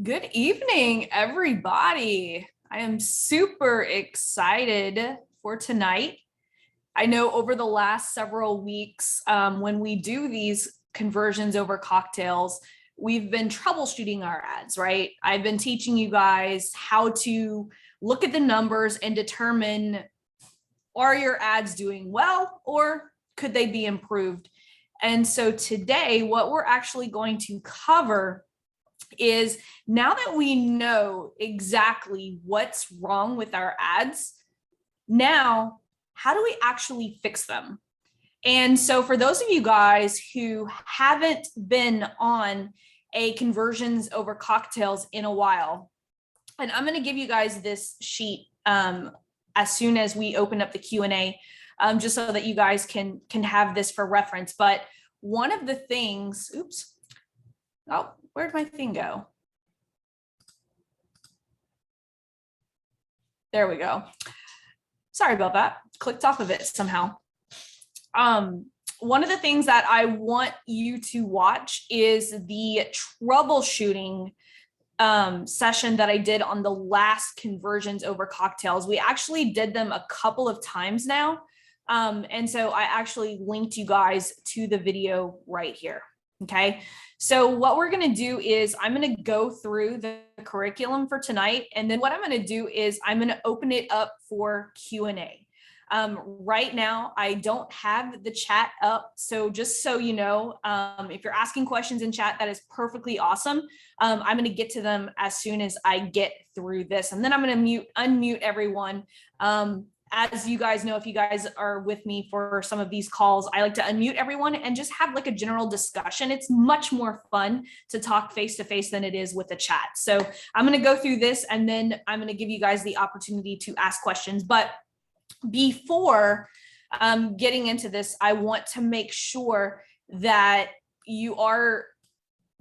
Good evening, everybody. I am super excited for tonight. I know over the last several weeks, when we do these conversions over cocktails, we've been troubleshooting our ads, right? I've been teaching you guys how to look at the numbers and determine, are your ads doing well or could they be improved? And so today, what we're actually going to cover is, now that we know exactly what's wrong with our ads, now how do we actually fix them? And so for those of you guys who haven't been on a conversions over cocktails in a while, and I'm going to give you guys this sheet as soon as we open up the Q&A, just so that you guys can have this for reference. But one of the things, oops, oh, where'd my thing go? There we go. Sorry about that. Clicked off of it somehow. One of the things that I want you to watch is the troubleshooting session that I did on the last conversions over cocktails. We actually did them a couple of times now. And so I actually linked you guys to the video right here. Okay, so what we're going to do is I'm going to go through the curriculum for tonight, and then what I'm going to do is I'm going to open it up for Q&A. Right now, I don't have the chat up, so just so you know, if you're asking questions in chat, that is perfectly awesome. I'm going to get to them as soon as I get through this, and then I'm going to unmute everyone. As you guys know, if you guys are with me for some of these calls, I like to unmute everyone and just have like a general discussion. It's much more fun to talk face-to-face than it is with the chat. So I'm going to go through this, and then I'm going to give you guys the opportunity to ask questions. But before getting into this, I want to make sure that you are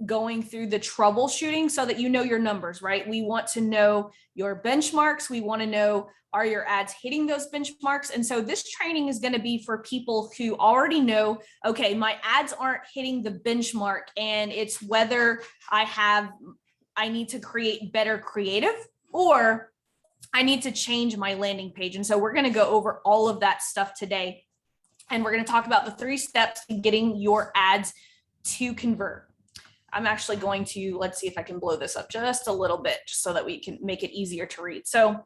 going through the troubleshooting so that you know your numbers, right? We want to know your benchmarks. We want to know, are your ads hitting those benchmarks? And so this training is going to be for people who already know, okay, my ads aren't hitting the benchmark, and it's whether I need to create better creative, or I need to change my landing page. And so we're going to go over all of that stuff today. And we're going to talk about the 3 steps to getting your ads to convert. I'm actually going to, let's see if I can blow this up just a little bit, just so that we can make it easier to read. So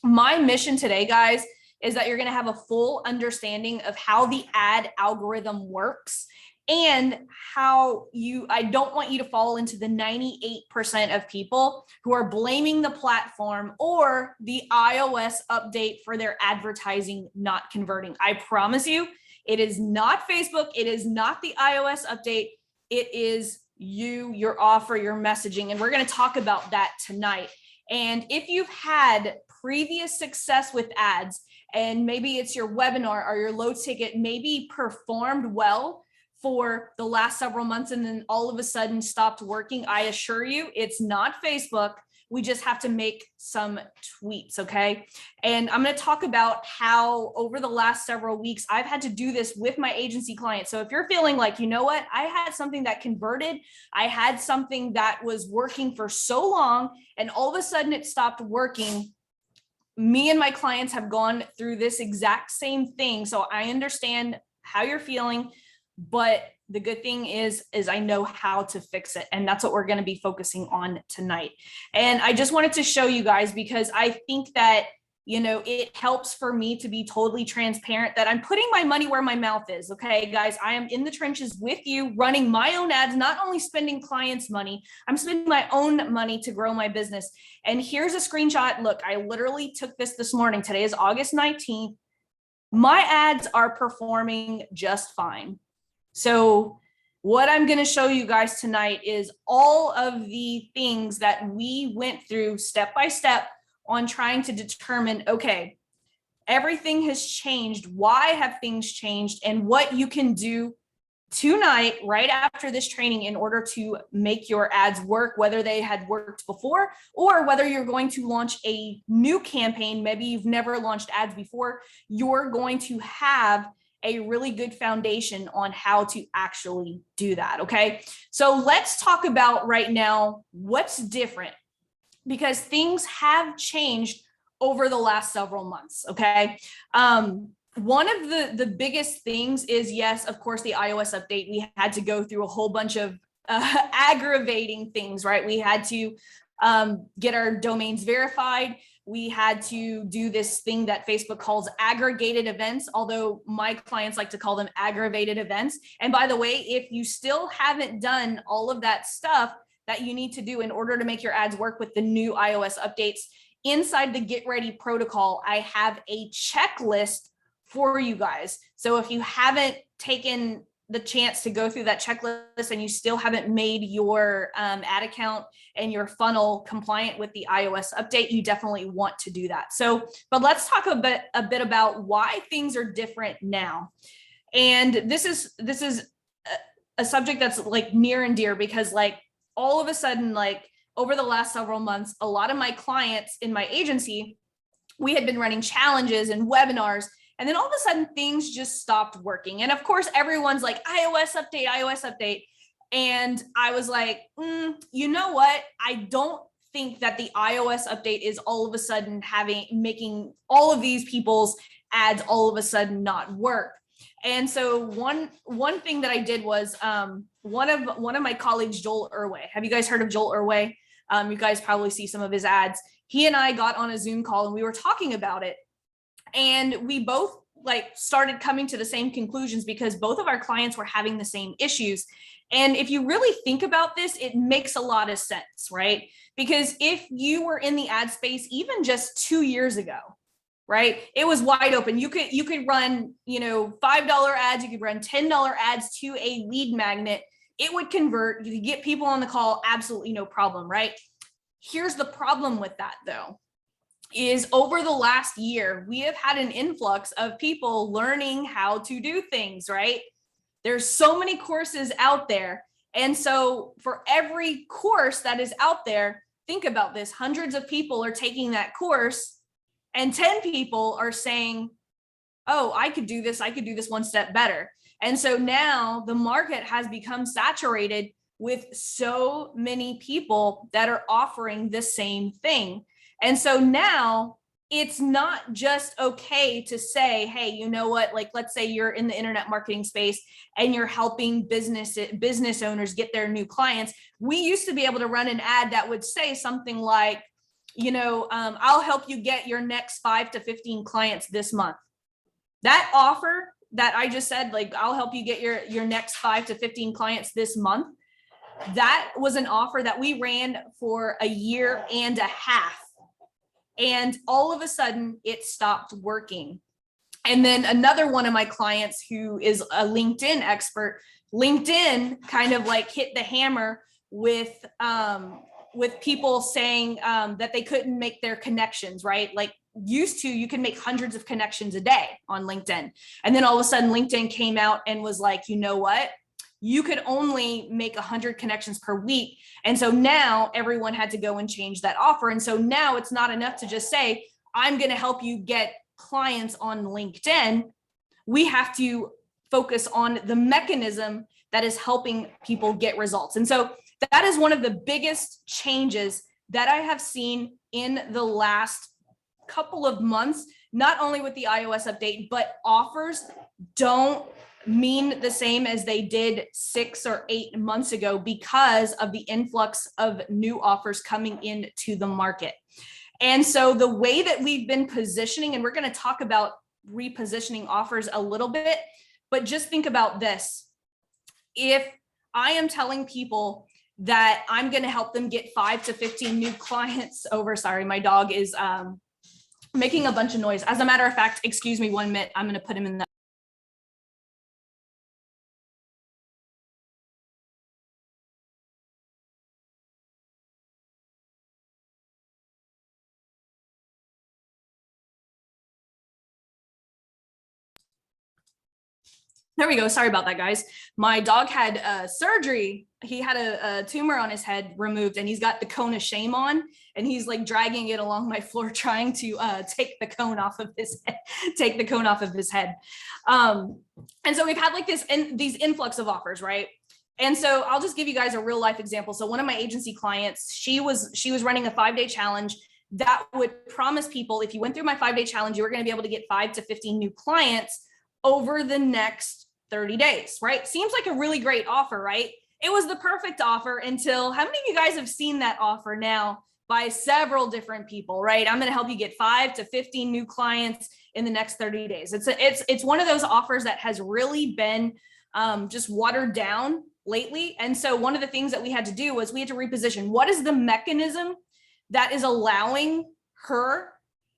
my mission today, guys, is that you're going to have a full understanding of how the ad algorithm works, and how I don't want you to fall into the 98% of people who are blaming the platform or the iOS update for their advertising not converting. I promise you, it is not Facebook. It is not the iOS update. It is you, your offer, your messaging. And we're going to talk about that tonight. And if you've had previous success with ads, and maybe it's your webinar or your low ticket, maybe performed well for the last several months and then all of a sudden stopped working, I assure you, it's not Facebook. We just have to make some tweaks, okay? And I'm going to talk about how over the last several weeks, I've had to do this with my agency clients. So if you're feeling like, you know what, I had something that converted, I had something that was working for so long, and all of a sudden it stopped working, me and my clients have gone through this exact same thing. So I understand how you're feeling, but the good thing is I know how to fix it. And that's what we're going to be focusing on tonight. And I just wanted to show you guys, because I think that, you know, it helps for me to be totally transparent that I'm putting my money where my mouth is. Okay, guys, I am in the trenches with you, running my own ads, not only spending clients' money, I'm spending my own money to grow my business. And here's a screenshot. Look, I literally took this morning. Today is August 19th. My ads are performing just fine. So what I'm going to show you guys tonight is all of the things that we went through step by step on trying to determine, okay, everything has changed. Why have things changed? And what you can do tonight, right after this training, in order to make your ads work, whether they had worked before or whether you're going to launch a new campaign. Maybe you've never launched ads before. You're going to have a really good foundation on how to actually do that. Okay. So let's talk about right now what's different, because things have changed over the last several months. Okay. One of the biggest things is, yes, of course, the iOS update. We had to go through a whole bunch of aggravating things, right? We had to get our domains verified. We had to do this thing that Facebook calls aggregated events, although my clients like to call them aggravated events. And by the way, if you still haven't done all of that stuff that you need to do in order to make your ads work with the new iOS updates, inside the Get Ready protocol, I have a checklist for you guys. So if you haven't taken the chance to go through that checklist and you still haven't made your ad account and your funnel compliant with the iOS update, you definitely want to do that. So, but let's talk a bit about why things are different now. And this is a subject that's like near and dear, because like all of a sudden, like over the last several months, a lot of my clients in my agency, we had been running challenges and webinars, and then all of a sudden things just stopped working. And of course, everyone's like, iOS update, iOS update. And I was like, you know what? I don't think that the iOS update is all of a sudden making all of these people's ads all of a sudden not work. And so one thing that I did was one of my colleagues, Joel Irway. Have you guys heard of Joel Irway? You guys probably see some of his ads. He and I got on a Zoom call and we were talking about it. And we both like started coming to the same conclusions because both of our clients were having the same issues. And if you really think about this, it makes a lot of sense, right? Because if you were in the ad space, even just 2 years ago, right, it was wide open. You could run, $5 ads, you could run $10 ads to a lead magnet. It would convert, you could get people on the call, absolutely no problem, right? Here's the problem with that though, is over the last year, we have had an influx of people learning how to do things, right? There's so many courses out there. And so for every course that is out there, think about this, hundreds of people are taking that course and 10 people are saying, oh, I could do this one step better. And so now the market has become saturated with so many people that are offering the same thing. And so now it's not just okay to say, hey, you know what, like, let's say you're in the internet marketing space and you're helping business owners get their new clients. We used to be able to run an ad that would say something like, I'll help you get your next 5 to 15 clients this month. That offer that I just said, like, I'll help you get your next 5 to 15 clients this month, that was an offer that we ran for a year and a half. And all of a sudden it stopped working. And then another one of my clients who is a LinkedIn expert, LinkedIn kind of like hit the hammer with people saying that they couldn't make their connections, right? Like used to, you can make hundreds of connections a day on LinkedIn. And then all of a sudden LinkedIn came out and was like, you know what? You could only make 100 connections per week. And so now everyone had to go and change that offer. And so now it's not enough to just say, I'm going to help you get clients on LinkedIn. We have to focus on the mechanism that is helping people get results. And so that is one of the biggest changes that I have seen in the last couple of months, not only with the iOS update, but offers don't mean the same as they did 6 or 8 months ago because of the influx of new offers coming into the market. And so the way that we've been positioning, and we're going to talk about repositioning offers a little bit, but just think about this. If I am telling people that I'm going to help them get 5 to 15 new clients over, sorry, my dog is making a bunch of noise. As a matter of fact, excuse me 1 minute, I'm going to put him in the There we go. Sorry about that, guys. My dog had surgery. He had a tumor on his head removed, and he's got the cone of shame on, and he's like dragging it along my floor, trying to take the cone off of his head, take the cone off of his head. And so we've had like these influx of offers, right? And so I'll just give you guys a real life example. So one of my agency clients, she was running a 5-day challenge that would promise people, if you went through my 5-day challenge, you were going to be able to get 5 to 15 new clients over the next 30 days, right? Seems like a really great offer, right? It was the perfect offer until, how many of you guys have seen that offer now by several different people, right? I'm going to help you get 5 to 15 new clients in the next 30 days. It's one of those offers that has really been just watered down lately. And so one of the things that we had to do was we had to reposition. What is the mechanism that is allowing her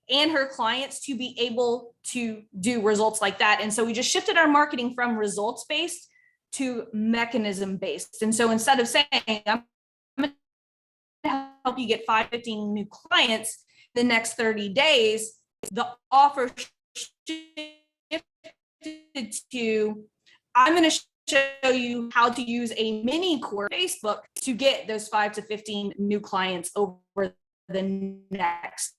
and her clients to be able to do results like that? And so we just shifted our marketing from results-based to mechanism-based. And so instead of saying, I'm going to help you get 5, 15 new clients the next 30 days, the offer shifted to, I'm going to show you how to use a mini course on Facebook to get those 5 to 15 new clients over the next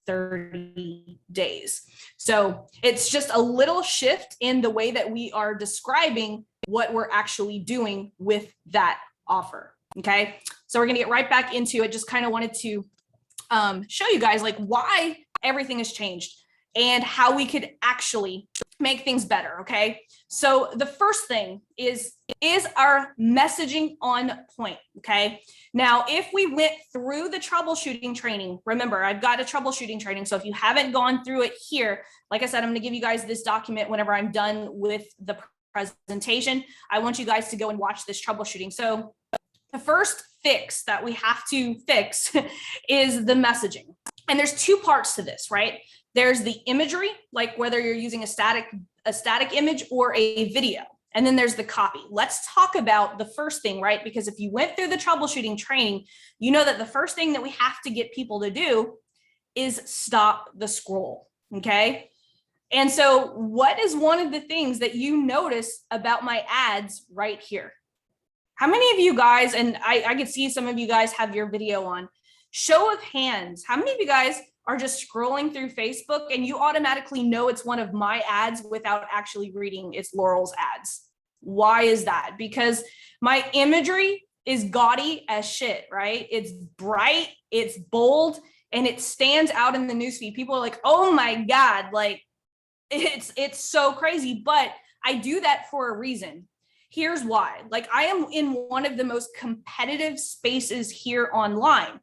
30 days. So it's just a little shift in the way that we are describing what we're actually doing with that offer. Okay, so we're gonna get right back into it. Just kind of wanted to show you guys like why everything has changed and how we could actually make things better. Okay, so the first thing is our messaging on point? Okay, now if we went through the troubleshooting training, remember I've got a troubleshooting training, so if you haven't gone through it here, like I said, I'm going to give you guys this document whenever I'm done with the presentation. I want you guys to go and watch this troubleshooting. So the first fix that we have to fix is the messaging, and there's 2 parts to this, right? There's the imagery, like whether you're using a static image or a video. And then there's the copy. Let's talk about the first thing, right? Because if you went through the troubleshooting training, you know that the first thing that we have to get people to do is stop the scroll, okay? And so what is one of the things that you notice about my ads right here? How many of you guys, and I could see some of you guys have your video on, show of hands, how many of you guys are just scrolling through Facebook and you automatically know it's one of my ads without actually reading it's Laurel's ads? Why is that? Because my imagery is gaudy as shit, right? It's bright, it's bold, and it stands out in the newsfeed. People are like, oh my God, like it's so crazy, but I do that for a reason. Here's why. Like I am in one of the most competitive spaces here online,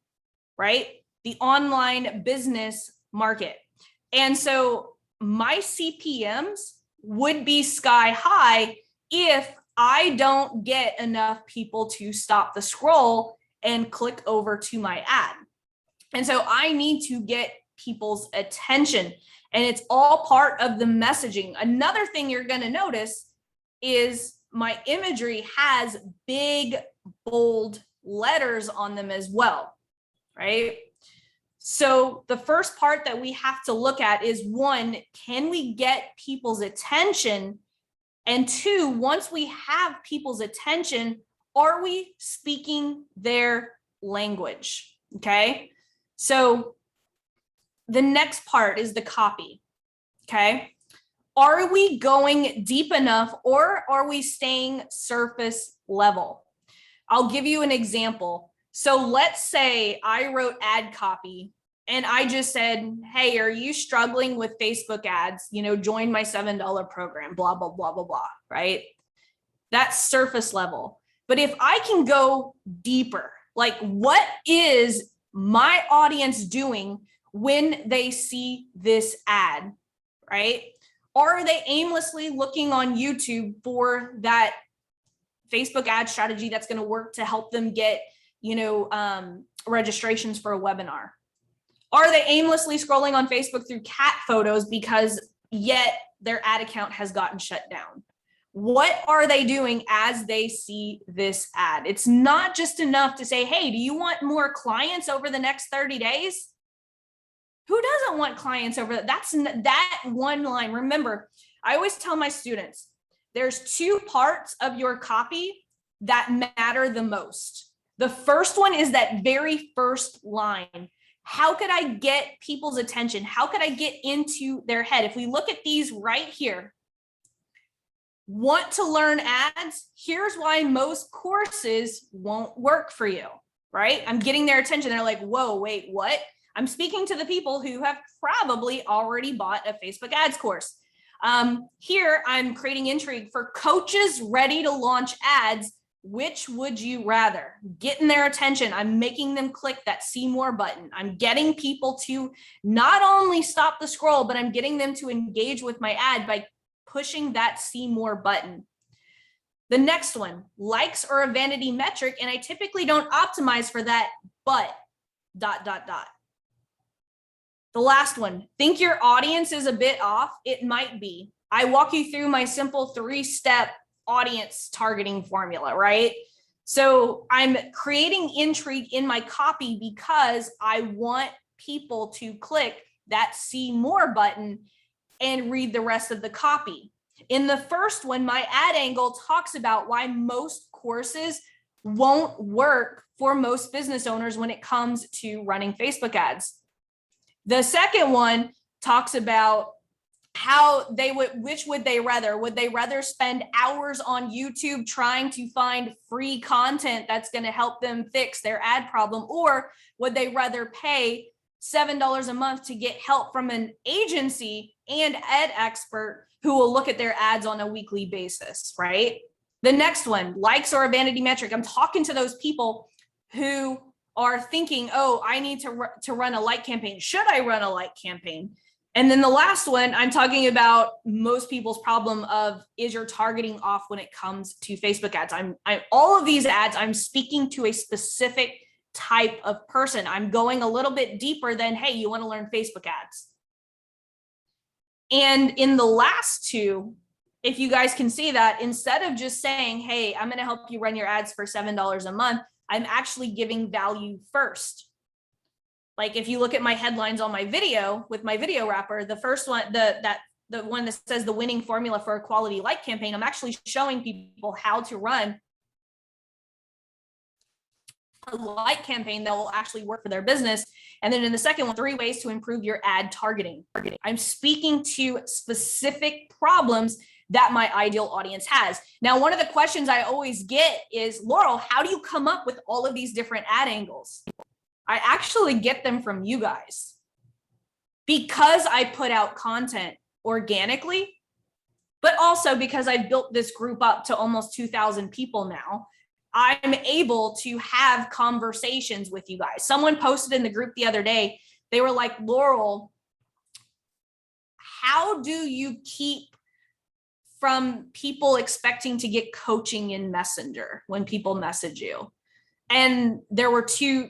right? The online business market. And so my CPMs would be sky high if I don't get enough people to stop the scroll and click over to my ad. And so I need to get people's attention, and it's all part of the messaging. Another thing you're going to notice is my imagery has big, bold letters on them as well, right? So the first part that we have to look at is 1, can we get people's attention? And 2, once we have people's attention, are we speaking their language? Okay. So the next part is the copy. Okay. Are we going deep enough, or are we staying surface level? I'll give you an example. So let's say I wrote ad copy and I just said, hey, are you struggling with Facebook ads? You know, join my $7 program, blah, blah, blah, blah, blah, right? That's surface level. But if I can go deeper, like what is my audience doing when they see this ad, right? Are they aimlessly looking on YouTube for that Facebook ad strategy that's going to work to help them get, you know, registrations for a webinar? Are they aimlessly scrolling on Facebook through cat photos because yet their ad account has gotten shut down? What are they doing as they see this ad? It's not just enough to say, hey, do you want more clients over the next 30 days? Who doesn't want clients over that? That's that one line. Remember, I always tell my students, there's two parts of your copy that matter the most. The first one is that very first line. How could I get people's attention? How could I get into their head? If we look at these right here, want to learn ads? Here's why most courses won't work for you, right? I'm getting their attention. They're like, whoa, wait, what? I'm speaking to the people who have probably already bought a Facebook ads course. Here, I'm creating intrigue for coaches ready to launch ads. Which would you rather? Getting their attention. I'm making them click that see more button. I'm getting people to not only stop the scroll, but I'm getting them to engage with my ad by pushing that see more button. The next one, likes are a vanity metric, and I typically don't optimize for that, but ... The last one, think your audience is a bit off? It might be. I walk you through my simple 3-step audience targeting formula, right? So I'm creating intrigue in my copy because I want people to click that see more button and read the rest of the copy. In the first one, my ad angle talks about why most courses won't work for most business owners when it comes to running Facebook ads. The second one talks about how they would, which would they rather? Would they rather spend hours on YouTube trying to find free content that's going to help them fix their ad problem? Or would they rather pay $7 a month to get help from an agency and ed expert who will look at their ads on a weekly basis, right? The next one, likes are a vanity metric. I'm talking to those people who are thinking, oh, I need to run a like campaign. Should I run a like campaign? And then the last one, I'm talking about most people's problem of, is your targeting off when it comes to Facebook ads? All of these ads, I'm speaking to a specific type of person. I'm going a little bit deeper than, hey, you want to learn Facebook ads. And in the last two, if you guys can see that, instead of just saying, hey, I'm going to help you run your ads for $7 a month, I'm actually giving value first. Like if you look at my headlines on my video with my video wrapper, the first one, the one that says the winning formula for a quality like campaign, I'm actually showing people how to run a like campaign that will actually work for their business. And then in the second one, 3 ways to improve your ad targeting. I'm speaking to specific problems that my ideal audience has. Now, one of the questions I always get is, Laurel, how do you come up with all of these different ad angles? I actually get them from you guys. Because I put out content organically, but also because I built this group up to almost 2,000 people now, I'm able to have conversations with you guys. Someone posted in the group the other day, they were like, Laurel, how do you keep from people expecting to get coaching in Messenger when people message you? And there were two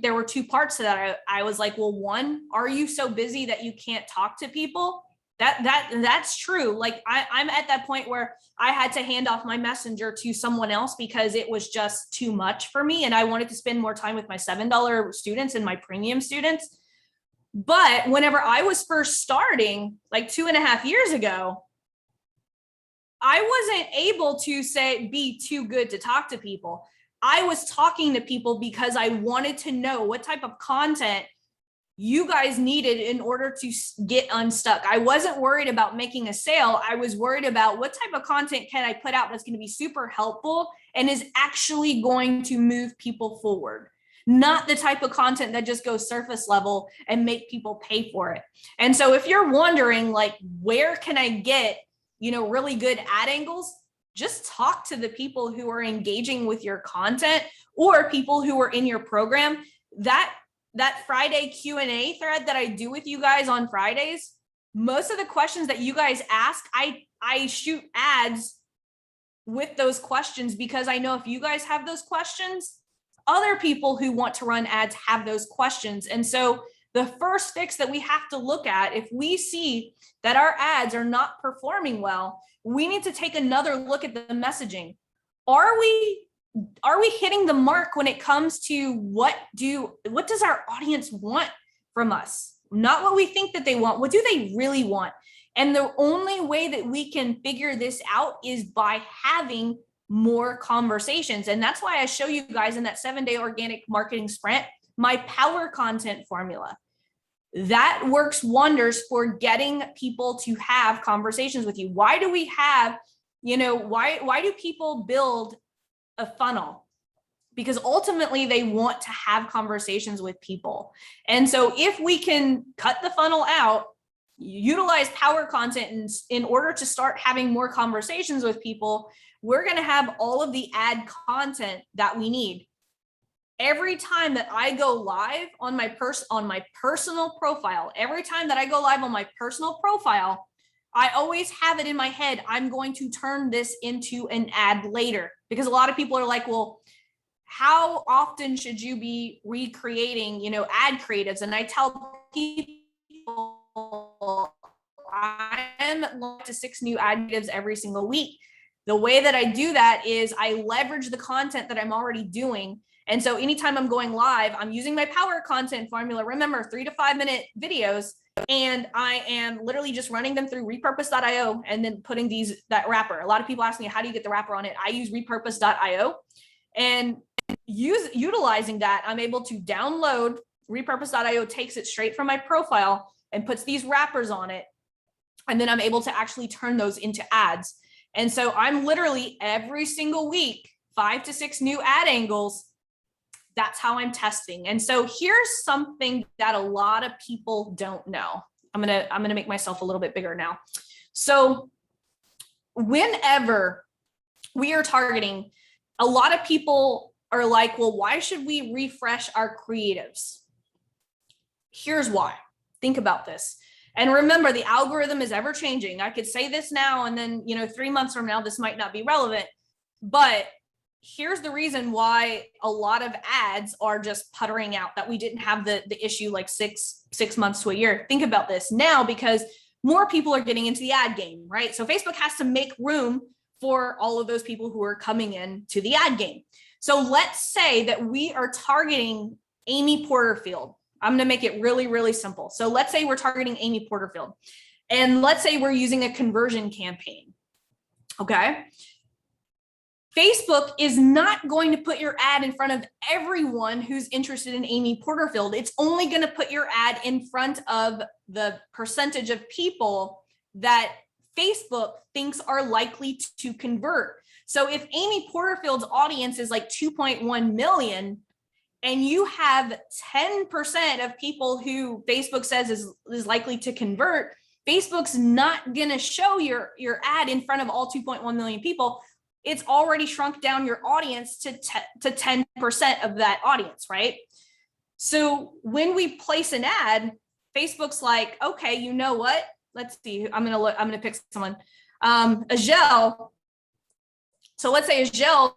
parts to that. I was like, well, one, are you so busy that you can't talk to people? That's true. Like I'm at that point where I had to hand off my Messenger to someone else because it was just too much for me. And I wanted to spend more time with my $7 students and my premium students. But whenever I was first starting, like 2.5 years ago, I wasn't able to be too good to talk to people. I was talking to people because I wanted to know what type of content you guys needed in order to get unstuck. I wasn't worried about making a sale. I was worried about what type of content can I put out that's going to be super helpful and is actually going to move people forward, not the type of content that just goes surface level and make people pay for it. And so if you're wondering, like, where can I get, really good ad angles? Just talk to the people who are engaging with your content or people who are in your program. That Friday Q&A thread that I do with you guys on Fridays, most of the questions that you guys ask, I shoot ads with those questions because I know if you guys have those questions, other people who want to run ads have those questions. And so the first fix that we have to look at, if we see that our ads are not performing well, we need to take another look at the messaging. Are we hitting the mark when it comes to what does our audience want from us? Not what we think that they want. What do they really want? And the only way that we can figure this out is by having more conversations. And that's why I show you guys in that 7-day organic marketing sprint, my power content formula. That works wonders for getting people to have conversations with you. Why do we have, why do people build a funnel? Because ultimately they want to have conversations with people. And so if we can cut the funnel out, utilize power content in order to start having more conversations with people, we're going to have all of the ad content that we need. Every time that I go live on my personal profile, every time that I go live on my personal profile, I always have it in my head, I'm going to turn this into an ad later. Because a lot of people are like, well, how often should you be recreating, ad creatives? And I tell people, I'm up to 6 new ad creatives every single week. The way that I do that is I leverage the content that I'm already doing. And so anytime I'm going live, I'm using my power content formula. Remember, 3 to 5 minute videos. And I am literally just running them through repurpose.io and then putting that wrapper. A lot of people ask me, how do you get the wrapper on it? I use repurpose.io, and utilizing that, I'm able to download repurpose.io, takes it straight from my profile and puts these wrappers on it. And then I'm able to actually turn those into ads. And so I'm literally every single week, 5 to 6 new ad angles. That's how I'm testing. And so here's something that a lot of people don't know. I'm gonna make myself a little bit bigger now. So whenever we are targeting, a lot of people are like, well, why should we refresh our creatives? Here's why. Think about this. And remember, the algorithm is ever changing. I could say this now, and then, 3 months from now, this might not be relevant, but here's the reason why a lot of ads are just puttering out, that we didn't have the issue like six months to a year. Think about this now, because more people are getting into the ad game, right? So Facebook has to make room for all of those people who are coming in to the ad game. So let's say that we are targeting Amy Porterfield. I'm going to make it really, really simple. So let's say we're targeting Amy Porterfield, and let's say we're using a conversion campaign. Okay. Facebook is not going to put your ad in front of everyone who's interested in Amy Porterfield. It's only going to put your ad in front of the percentage of people that Facebook thinks are likely to convert. So if Amy Porterfield's audience is like 2.1 million, and you have 10% of people who Facebook says is likely to convert, Facebook's not going to show your ad in front of all 2.1 million people. It's already shrunk down your audience to 10% of that audience, right? So when we place an ad, Facebook's like, okay, you know what? Let's see. I'm gonna pick someone. Agel. So let's say Agel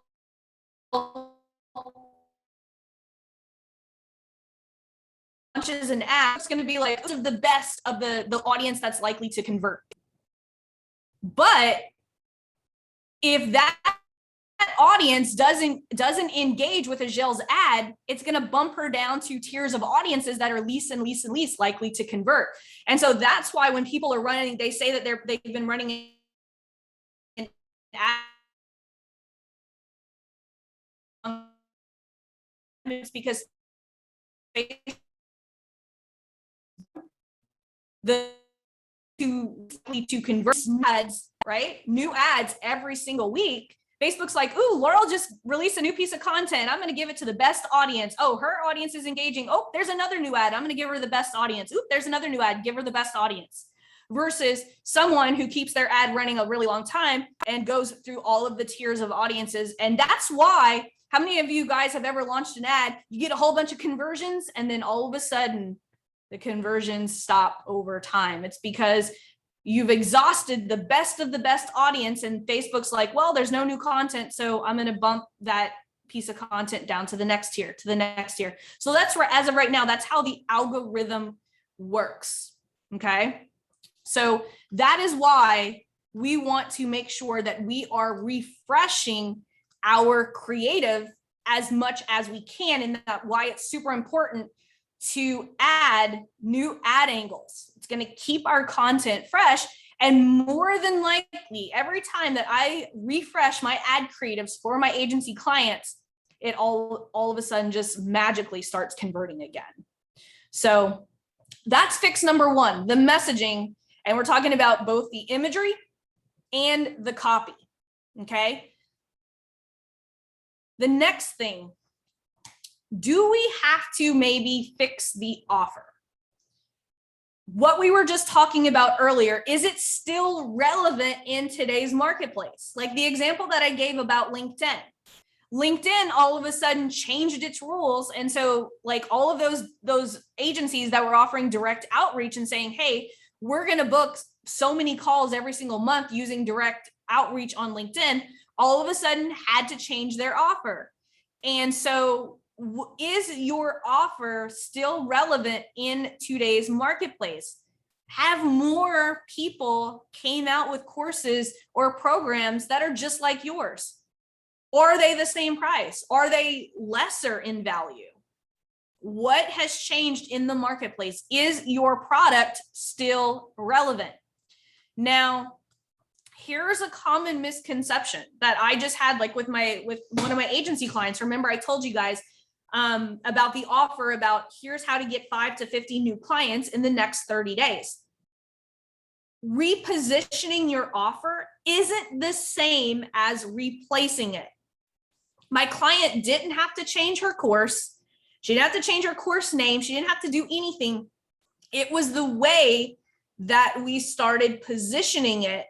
launches an ad. It's going to be like the best of the audience that's likely to convert. But if that audience doesn't engage with Agel's ad, it's going to bump her down to tiers of audiences that are least and least likely to convert. And so that's why when people are running, they say that they've been running an ad. It's because to convert ads, right? New ads every single week. Facebook's like, ooh, Laurel just released a new piece of content. I'm going to give it to the best audience. Oh, her audience is engaging. Oh, there's another new ad. I'm going to give her the best audience. Ooh, there's another new ad. Give her the best audience. Versus someone who keeps their ad running a really long time and goes through all of the tiers of audiences. And that's why, how many of you guys have ever launched an ad? You get a whole bunch of conversions, and then all of a sudden the conversions stop over time. It's because you've exhausted the best of the best audience, and Facebook's like, well, there's no new content, so I'm going to bump that piece of content down to the next tier, So that's where, as of right now, that's how the algorithm works. Okay. So that is why we want to make sure that we are refreshing our creative as much as we can. And that's why it's super important to add new ad angles. It's going to keep our content fresh. And more than likely, every time that I refresh my ad creatives for my agency clients, it all of a sudden just magically starts converting again. So that's fix number one, the messaging. And we're talking about both the imagery and the copy. Okay. The next thing, do we have to maybe fix the offer? What we were just talking about earlier, is it still relevant in today's marketplace? Like the example that I gave about LinkedIn. LinkedIn all of a sudden changed its rules. And so like all of those agencies that were offering direct outreach and saying, hey, we're going to book so many calls every single month using direct outreach on LinkedIn, all of a sudden had to change their offer. And so is your offer still relevant in today's marketplace? Have more people came out with courses or programs that are just like yours? Or are they the same price? Are they lesser in value? What has changed in the marketplace? Is your product still relevant? Now, here's a common misconception that I just had, like with one of my agency clients. Remember, I told you guys about the offer about here's how to get 5 to 50 new clients in the next 30 days. Repositioning your offer isn't the same as replacing it. My client didn't have to change her course. She didn't have to change her course name. She didn't have to do anything. It was the way that we started positioning it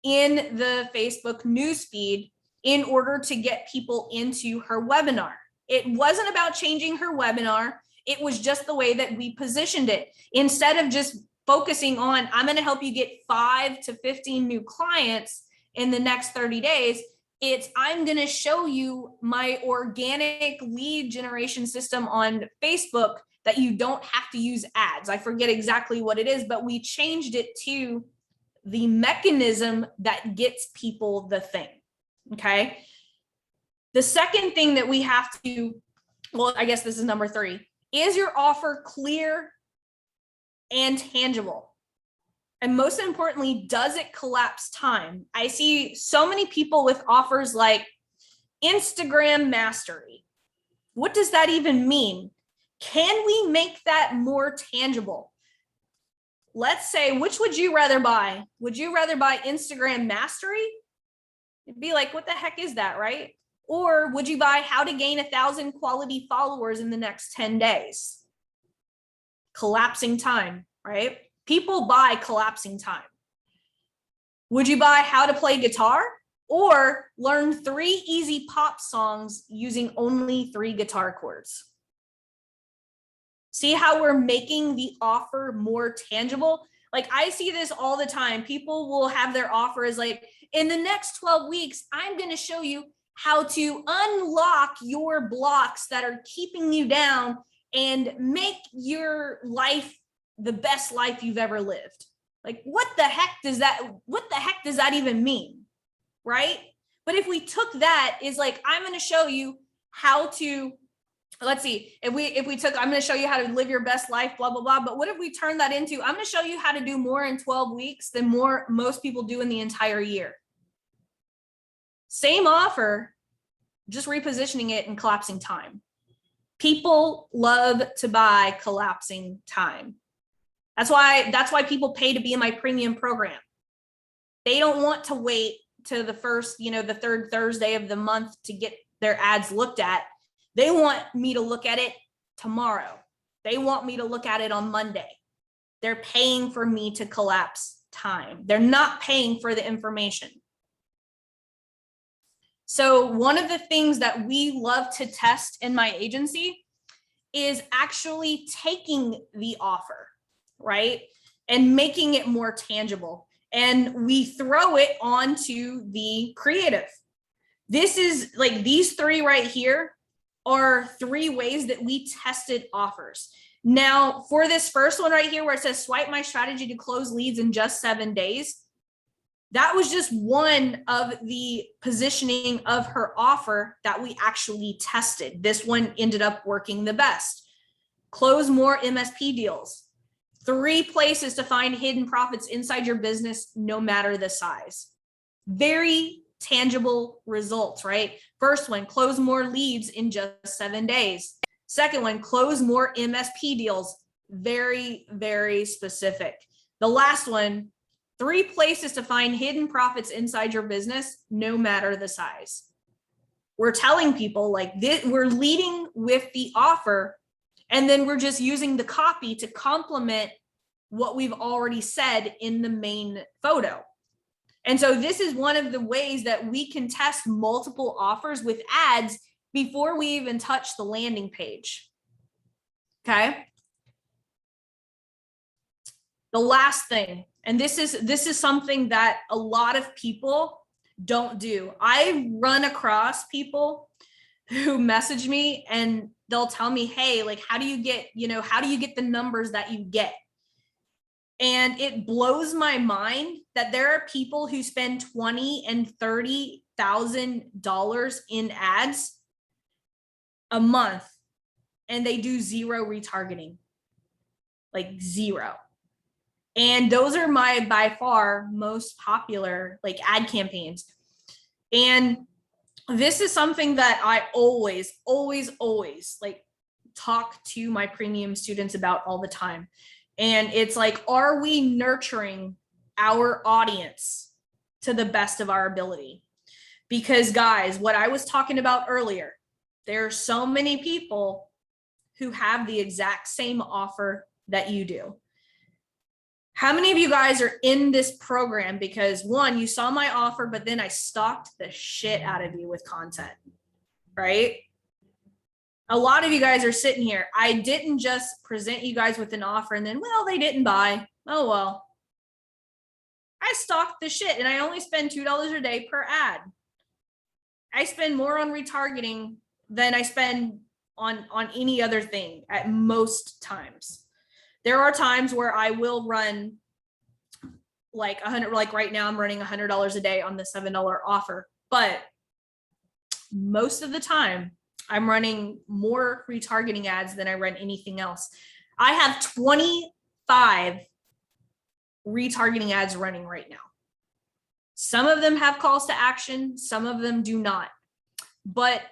in the Facebook newsfeed in order to get people into her webinar. It wasn't about changing her webinar. It was just the way that we positioned it. Instead of just focusing on, I'm going to help you get 5 to 15 new clients in the next 30 days, it's, I'm going to show you my organic lead generation system on Facebook that you don't have to use ads. I forget exactly what it is, but we changed it to the mechanism that gets people the thing. Okay. The second thing that we have to, well, I guess this is number 3. Is your offer clear and tangible? And most importantly, does it collapse time? I see so many people with offers like Instagram mastery. What does that even mean? Can we make that more tangible? Let's say, which would you rather buy? Would you rather buy Instagram mastery? It'd be like, what the heck is that, right? Or would you buy how to gain 1,000 quality followers in the next 10 days? Collapsing time, right? People buy collapsing time. Would you buy how to play guitar or learn 3 easy pop songs using only 3 guitar chords? See how we're making the offer more tangible? Like I see this all the time. People will have their offer as like, in the next 12 weeks, I'm going to show you how to unlock your blocks that are keeping you down and make your life the best life you've ever lived. Like, what the heck does that even mean? Right? But if we took that is like, I'm going to show you how to, let's see, if we took, I'm going to show you how to live your best life, blah, blah, blah. But what if we turn that into, I'm going to show you how to do more in 12 weeks than most people do in the entire year. Same offer, just repositioning it and collapsing time. People love to buy collapsing time. That's why people pay to be in my premium program. They don't want to wait to the first, the third Thursday of the month to get their ads looked at. They want me to look at it tomorrow. They want me to look at it on Monday. They're paying for me to collapse time. They're not paying for the information. So one of the things that we love to test in my agency is actually taking the offer, right? And making it more tangible. And we throw it onto the creative. This is like these 3 right here are 3 ways that we tested offers. Now, for this first one right here, where it says swipe my strategy to close leads in just 7 days, that was just one of the positioning of her offer that we actually tested. This one ended up working the best. Close more MSP deals. 3 places to find hidden profits inside your business, no matter the size. Very tangible results, right? First one, close more leads in just 7 days. Second one, close more MSP deals. Very, very specific. The last one, 3 places to find hidden profits inside your business, no matter the size. We're telling people like this, we're leading with the offer, and then we're just using the copy to complement what we've already said in the main photo. And so this is one of the ways that we can test multiple offers with ads before we even touch the landing page. Okay. The last thing, and this is something that a lot of people don't do. I run across people who message me and they'll tell me, hey, like, how do you get the numbers that you get? And it blows my mind that there are people who spend $20,000 and $30,000 in ads a month and they do 0 retargeting, like 0. And those are my by far most popular like ad campaigns. And this is something that I always like talk to my premium students about all the time. And it's like, are we nurturing our audience to the best of our ability? Because guys, what I was talking about earlier, there are so many people who have the exact same offer that you do. How many of you guys are in this program because one, you saw my offer, but then I stalked the shit out of you with content, right? A lot of you guys are sitting here. I didn't just present you guys with an offer and then, well, they didn't buy. Oh, well, I stalked the shit and I only spend $2 a day per ad. I spend more on retargeting than I spend on any other thing at most times. There are times where I will run like 100, like right now I'm running $100 a day on the $7 offer, but most of the time I'm running more retargeting ads than I run anything else. I have 25 retargeting ads running right now. Some of them have calls to action, some of them do not. But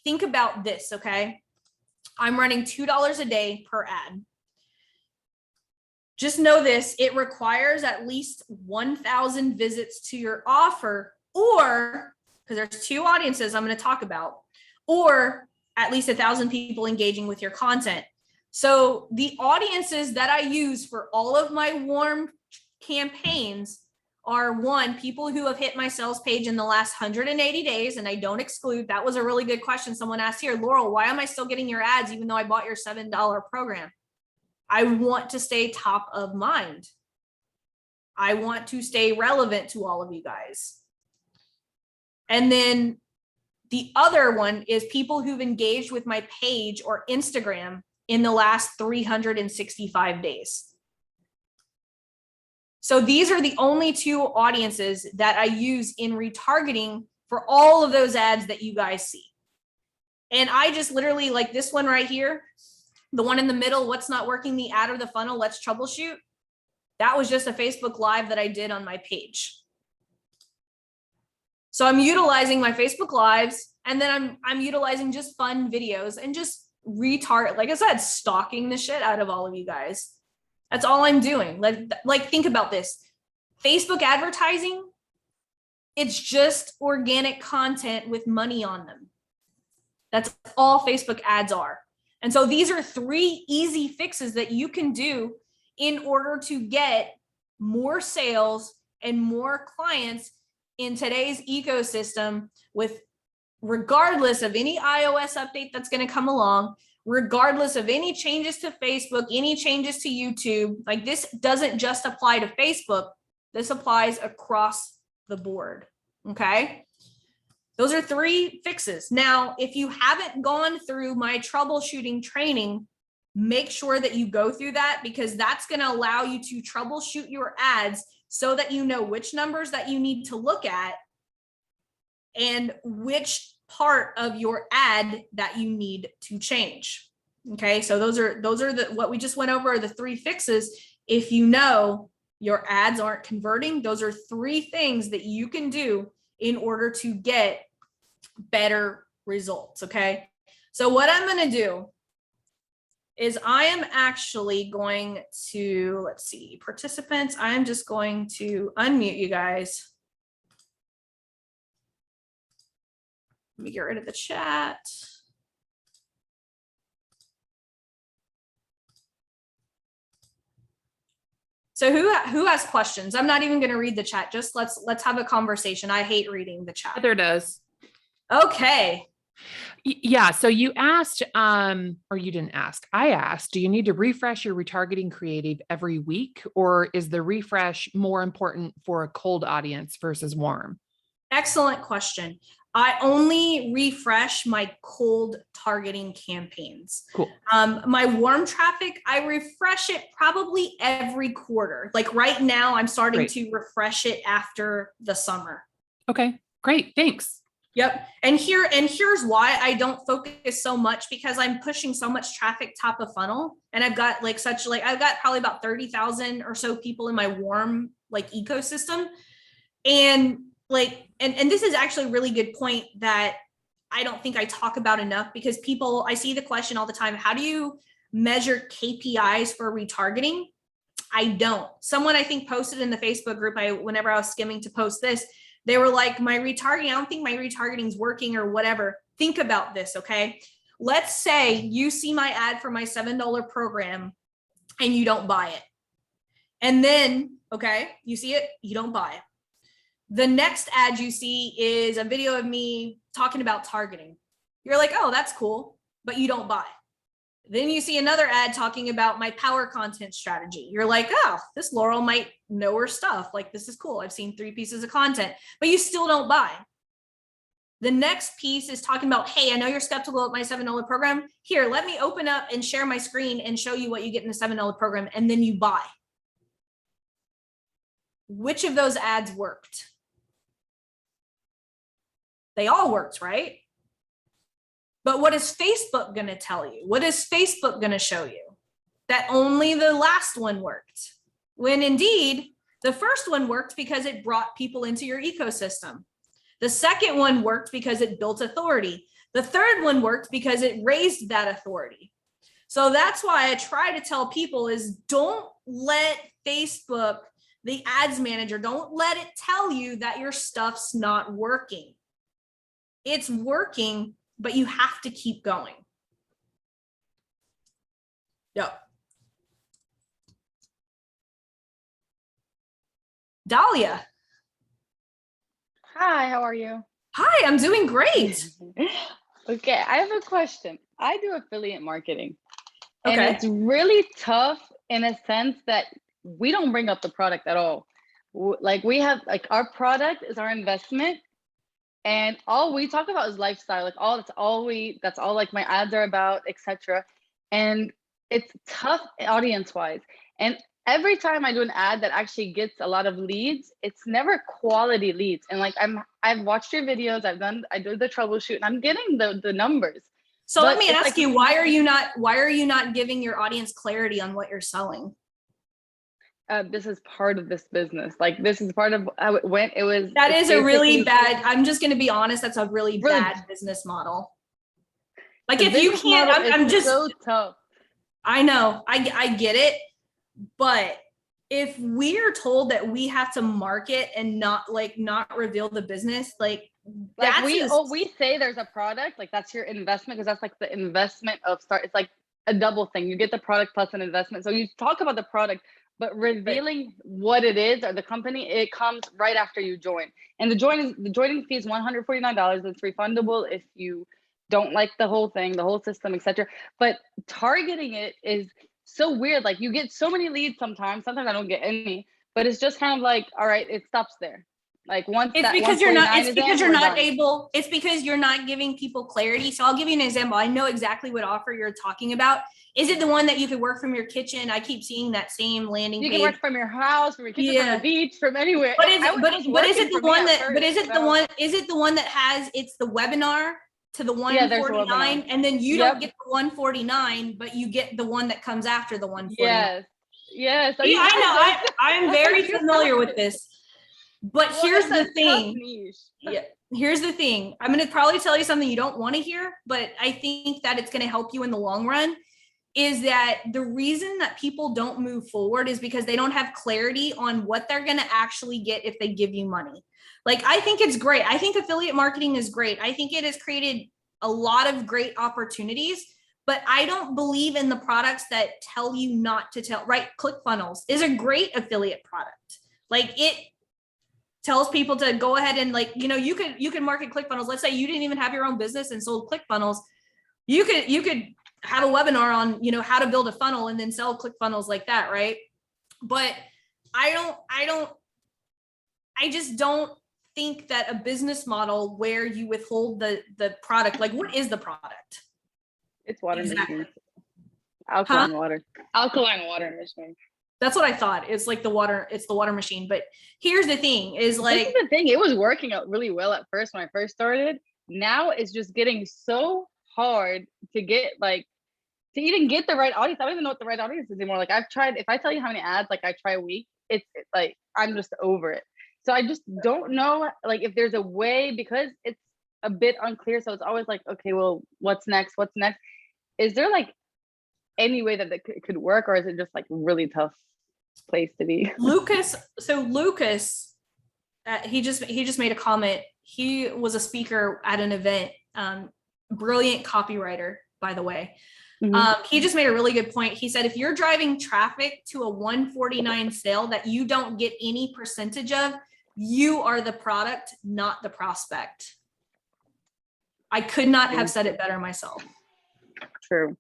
think about this, okay? I'm running $2 a day per ad. Just know this, it requires at least 1,000 visits to your offer, or, because there's 2 audiences I'm going to talk about, or at least 1,000 people engaging with your content. So the audiences that I use for all of my warm campaigns are, 1, people who have hit my sales page in the last 180 days, and I don't exclude. That was a really good question someone asked here. Laurel, why am I still getting your ads even though I bought your $7 program? I want to stay top of mind. I want to stay relevant to all of you guys. And then the other one is people who've engaged with my page or Instagram in the last 365 days. So these are the only 2 audiences that I use in retargeting for all of those ads that you guys see. And I just literally, like this one right here, the one in the middle, what's not working, the ad or the funnel, let's troubleshoot. That was just a Facebook Live that I did on my page. So I'm utilizing my Facebook Lives, and then I'm utilizing just fun videos and just retarget, like I said, stalking the shit out of all of you guys. That's all I'm doing. Like think about this. Facebook advertising, it's just organic content with money on them. That's all Facebook ads are. And so these are 3 easy fixes that you can do in order to get more sales and more clients in today's ecosystem, with regardless of any iOS update that's going to come along, regardless of any changes to Facebook, any changes to YouTube. Like, this doesn't just apply to Facebook. This applies across the board. Okay. Those are 3 fixes. Now, if you haven't gone through my troubleshooting training, make sure that you go through that, because that's going to allow you to troubleshoot your ads so that you know which numbers that you need to look at and which part of your ad that you need to change. Okay, so those are the what we just went over are the 3 fixes. If you know your ads aren't converting, those are 3 things that you can do in order to get better results. Okay, so what I'm going to do is I am actually going to, let's see, participants, I am just going to unmute you guys. Let me get rid of the chat. So who has questions? I'm not even going to read the chat. Just let's have a conversation. I hate reading the chat. Heather does. Okay. Yeah. So you asked, or you didn't ask, I asked, do you need to refresh your retargeting creative every week, or is the refresh more important for a cold audience versus warm? Excellent question. I only refresh my cold targeting campaigns. Cool. My warm traffic, I refresh it probably every quarter. Like right now, I'm starting to refresh it after the summer. Okay, great. Thanks. Yep. And here's why I don't focus so much, because I'm pushing so much traffic top of funnel, and I've got I've got probably about 30,000 or so people in my warm ecosystem. And and this is actually a really good point that I don't think I talk about enough, because I see the question all the time, how do you measure KPIs for retargeting? I don't. Someone I think posted in the Facebook group, whenever I was skimming to post this, they were like, my retargeting, I don't think my retargeting is working or whatever. Think about this, okay? Let's say you see my ad for my $7 program and you don't buy it. And then, okay, you see it, you don't buy it. The next ad you see is a video of me talking about targeting. You're like, oh, that's cool, but you don't buy. Then you see another ad talking about my power content strategy. You're like, oh, this Laurel might know her stuff. Like, this is cool. I've seen 3 pieces of content, but you still don't buy. The next piece is talking about, hey, I know you're skeptical of my $7 program. Here, let me open up and share my screen and show you what you get in the $7 program. And then you buy. Which of those ads worked? They all worked, right? But what is Facebook going to tell you? What is Facebook going to show you? That only the last one worked. When indeed, the first one worked because it brought people into your ecosystem. The second one worked because it built authority. The third one worked because it raised that authority. So that's why I try to tell people is don't let Facebook, the ads manager, don't let it tell you that your stuff's not working. It's working, but you have to keep going. Yep. Dahlia. Hi, how are you? Hi, I'm doing great. Okay, I have a question. I do affiliate marketing. And Okay. it's really tough in a sense that we don't bring up the product at all. We have our product is our investment, and all we talk about is lifestyle. That's all my ads are about, etc. And it's tough audience wise. And every time I do an ad that actually gets a lot of leads, it's never quality leads. And I've watched your videos, I do the troubleshoot, and I'm getting the numbers. So let me ask you, why are you not giving your audience clarity on what you're selling? This is part of this business. This is part of how it went. That is a really bad, I'm just going to be honest, that's a really bad business model. If you can't, I'm just so tough. I know, I get it. But if we're told that we have to market and not reveal the business, we say there's a product, that's your investment, because that's the investment of start. It's a double thing. You get the product plus an investment. So you talk about the product, but revealing what it is or the company, it comes right after you join. And the joining fee is $149. It's refundable if you don't like the whole thing, the whole system, etc. But targeting it is so weird. You get so many leads sometimes I don't get any, but it's just kind of all right, it stops there. It's because you're not giving people clarity. So I'll give you an example. I know exactly what offer you're talking about. Is it the one that you could work from your kitchen? I keep seeing that same landing page. You can work from your house, from your kitchen, from the beach, from anywhere. Is it the one that has, it's the webinar to the Yeah, there's a 149, webinar. and then you Yep. don't get the 149, but you get the one that comes after the 149. Yes. So Yeah, you I know. guys- I'm very familiar with this. But Well, here's it's the a tough thing. niche. Yeah, here's the thing. I'm going to probably tell you something you don't want to hear, but I think that it's going to help you in the long run. Is that the reason that people don't move forward is because they don't have clarity on what they're going to actually get if they give you money. Like, I think it's great. I think affiliate marketing is great. I think it has created a lot of great opportunities, but I don't believe in the products that tell you not to tell, right? ClickFunnels is a great affiliate product. Like, it tells people to go ahead and, like, you know, you could market ClickFunnels. Let's say you didn't even have your own business and sold ClickFunnels. You could have a webinar on, you know, how to build a funnel and then sell ClickFunnels like that, right? But I just don't think that a business model where you withhold the product, like, what is the product? It's water Exactly. machine. Alkaline water. Alkaline water machine. That's what I thought. It's like it's the water machine. But here's the thing is, like, this is the thing. It was working out really well at first when I first started. Now it's just getting so hard to get, like, to even get the right audience. I don't even know what the right audience is anymore. Like, I've tried, if I tell you how many ads, like, I try a week, it's like, I'm just over it. So I just don't know, like, if there's a way, because it's a bit unclear. So it's always like, okay, well, what's next? What's next? Is there, like, any way that could work, or is it just, like, really tough place to be? Lucas, he just made a comment. He was a speaker at an event, brilliant copywriter, by the way. He just made a really good point. He said, if you're driving traffic to a 149 sale that you don't get any percentage of, you are the product, not the prospect. I could not have said it better myself. True.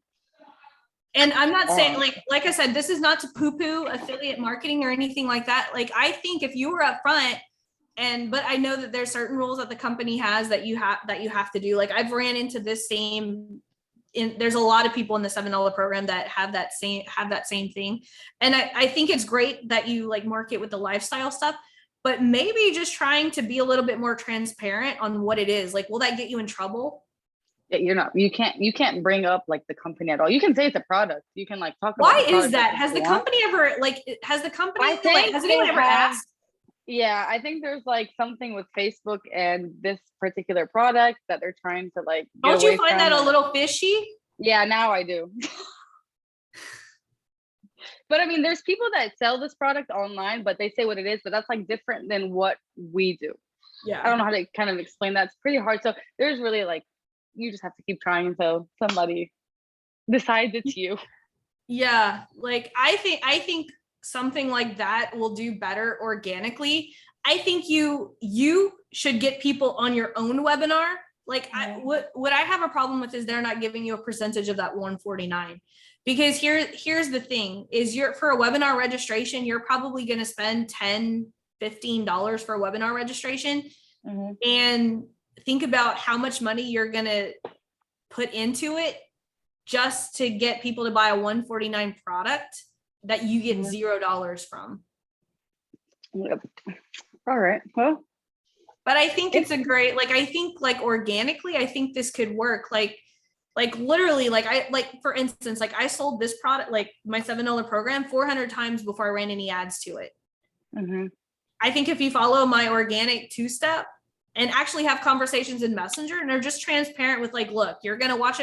And I'm not saying, like I said, this is not to poo-poo affiliate marketing or anything like that. Like, I think if you were up front, but I know that there's certain rules that the company has that you have to do. Like, I've ran into this there's a lot of people in the $7 program that have that same thing. And I think it's great that you, like, market with the lifestyle stuff, but maybe just trying to be a little bit more transparent on what it is. Like, will that get you in trouble? Yeah, you can't bring up, like, the company at all. You can say it's a product. You can, like, talk about why is that? Has the company ever, like, has anyone ever asked? Yeah, I think there's, like, something with Facebook and this particular product that they're trying to, like, don't you find that a little fishy? Yeah, now I do. But I mean, there's people that sell this product online, but they say what it is, but that's, like, different than what we do. Yeah, I don't know how to kind of explain that. It's pretty hard. So there's really, like, you just have to keep trying until somebody decides it's you. Yeah, like, I think something like that will do better organically. I think you should get people on your own webinar. Like, what I have a problem with is they're not giving you a percentage of that 149. Because here's the thing is, for a webinar registration, you're probably going to spend $10, $15 for a webinar registration. And think about how much money you're going to put into it just to get people to buy a 149 product that you get $0 from. Yep. All right. Well, but I think it's a great, like, I think, like, organically, I think this could work. Like literally, for instance, like, I sold this product, like, my $7 program 400 times before I ran any ads to it. I think if you follow my organic 2-step and actually have conversations in Messenger, and they're just transparent with, like, look, you're going to watch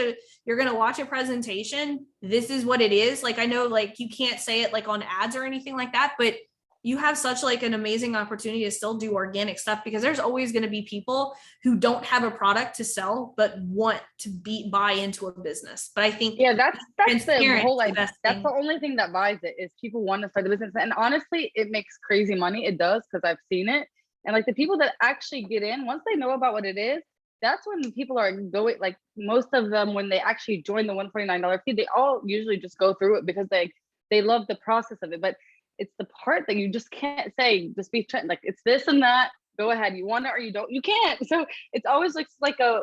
a presentation. This is what it is. Like, I know, like, you can't say it, like, on ads or anything like that, but you have such, like, an amazing opportunity to still do organic stuff, because there's always going to be people who don't have a product to sell, but want to buy into a business. But I think, yeah, that's the whole idea. That's thing. The only thing that buys it is people want to start the business. And honestly, it makes crazy money. It does, because I've seen it. And, like, the people that actually get in, once they know about what it is, that's when people are going, like, most of them, when they actually join the $149 fee, they all usually just go through it because they love the process of it. But it's the part that you just can't say, just be like, it's this and that, go ahead, you want it or you don't, you can't. So it's always like a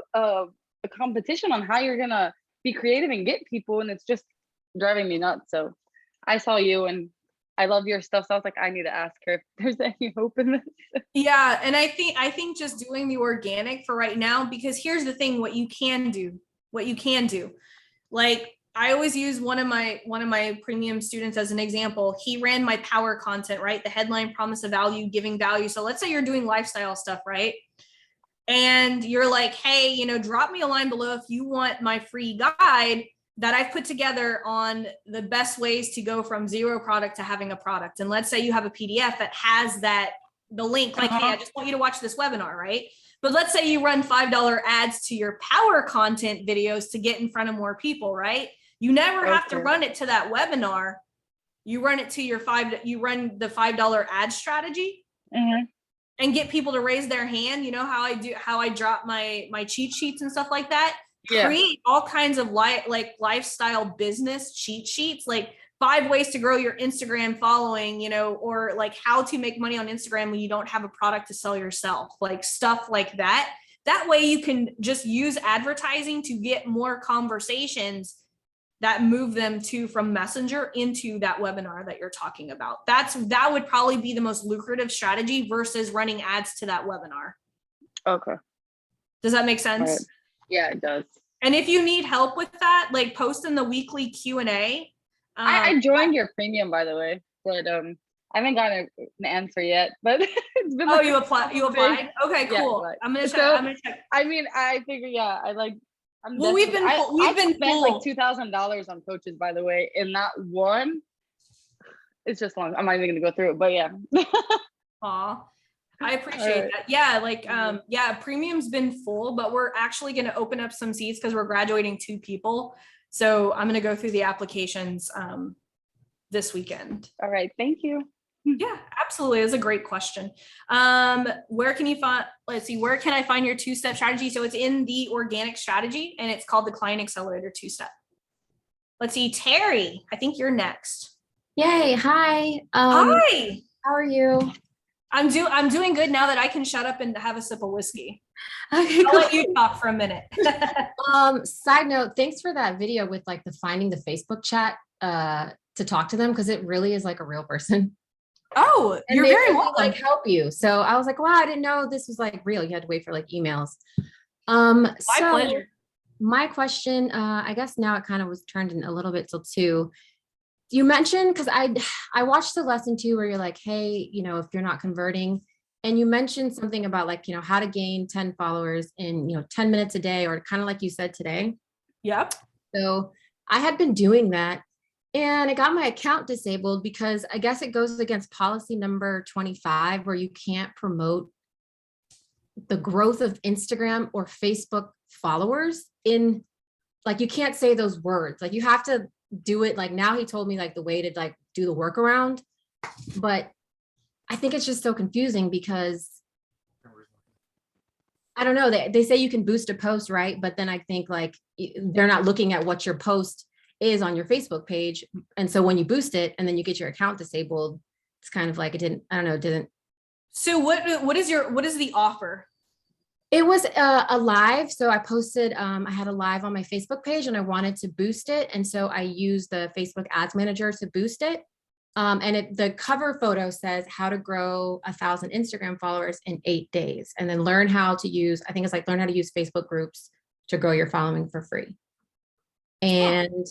competition on how you're gonna be creative and get people, and it's just driving me nuts. So I saw you and I love your stuff. So I was like, I need to ask her if there's any hope in this. Yeah. And I think just doing the organic for right now, because here's the thing, what you can do, like I always use one of my premium students as an example. He ran my power content, right? The headline, promise of value, giving value. So let's say you're doing lifestyle stuff, right? And you're like, hey, you know, drop me a line below if you want my free guide that I've put together on the best ways to go from zero product to having a product. And let's say you have a PDF that has the link, like, hey, I just want you to watch this webinar, right? But let's say you run $5 ads to your power content videos to get in front of more people, right? You never have to run it to that webinar. You run it to you run the $5 ad strategy and get people to raise their hand. You know how I drop my cheat sheets and stuff like that. Yeah. Create all kinds of like lifestyle business cheat sheets, like 5 ways to grow your Instagram following, you know, or like how to make money on Instagram when you don't have a product to sell yourself, like stuff like that. That way you can just use advertising to get more conversations that move them from Messenger into that webinar that you're talking about. That would probably be the most lucrative strategy versus running ads to that webinar. Okay. Does that make sense? Right. Yeah, it does. And if you need help with that, like post in the weekly Q&A. I joined your premium, by the way, but I haven't gotten an answer yet. But it's been you applied? Okay, cool. Yeah, I'm gonna check. I mean, I figure, we've been spent like $2,000 on coaches, by the way, and not one. It's just long. I'm not even gonna go through it, but yeah. Aw. I appreciate that. Yeah, like premium's been full, but we're actually going to open up some seats because we're graduating 2 people. So I'm going to go through the applications this weekend. All right, thank you. Yeah, absolutely. That's a great question. Where can I find your 2-step strategy? So it's in the organic strategy and it's called the Client Accelerator 2-step. Let's see, Terry, I think you're next. Yay. Hi. Hi. How are you? I'm doing good now that I can shut up and have a sip of whiskey. Okay, I'll let you talk for a minute. Side note, thanks for that video with like the finding the Facebook chat to talk to them, because it really is like a real person. Oh, and you're very welcome. Like help you. So I was like, wow, I didn't know this was like real. You had to wait for like emails. My pleasure. My question, I guess now it kind of was turned in a little bit till 2. You mentioned, because I watched the lesson too, where you're like, hey, you know, if you're not converting, and you mentioned something about like, you know, how to gain 10 followers in, you know, 10 minutes a day, or kind of like you said today. Yep. So I had been doing that and I got my account disabled because I guess it goes against policy number 25, where you can't promote the growth of Instagram or Facebook followers in, like, you can't say those words. Like you have to do it. Like now he told me like the way to like do the workaround, but I think it's just so confusing because I don't know, they say you can boost a post, right? But then I think like they're not looking at what your post is on your Facebook page. And so when you boost it and then you get your account disabled, it's kind of like it didn't. So what is the offer? It was a live. So I posted, I had a live on my Facebook page and I wanted to boost it. And so I used the Facebook ads manager to boost it. And the cover photo says how to grow 1,000 Instagram followers in 8 days, and then learn how to use Facebook groups to grow your following for free. And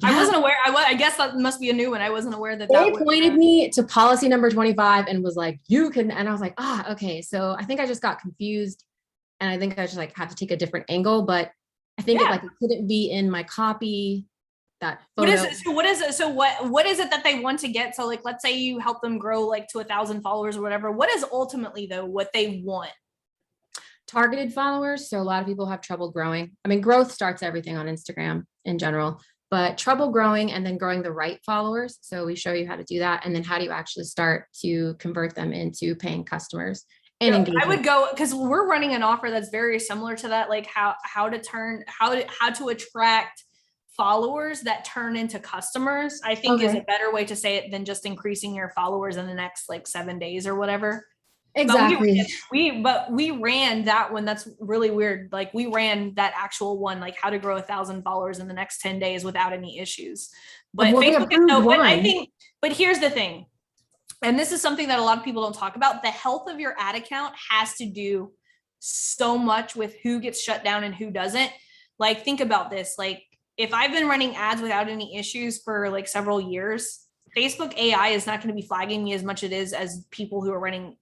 I wasn't aware. I guess that must be a new one. I wasn't aware that they pointed me to policy number 25 and was like, you can, and I was like, okay. So I think I just got confused. And I think I just like had to take a different angle, but I think it couldn't be in my copy. That photo. What is it that they want to get? So like, let's say you help them grow like to 1,000 followers or whatever. What is ultimately though what they want? Targeted followers. So a lot of people have trouble growing. I mean, growth starts everything on Instagram in general, but trouble growing and then growing the right followers. So we show you how to do that. And then how do you actually start to convert them into paying customers? I would go, because we're running an offer that's very similar to that, like how to attract followers that turn into customers, I think is a better way to say it than just increasing your followers in the next like 7 days or whatever. Exactly. But we ran that one. That's really weird. Like we ran that actual one, like how to grow 1,000 followers in the next 10 days without any issues. But Facebook, but here's the thing. and this is something that a lot of people don't talk about, the health of your ad account has to do so much with who gets shut down and who doesn't. Like, think about this. Like, if I've been running ads without any issues for like several years, Facebook AI is not going to be flagging me as much as people who are running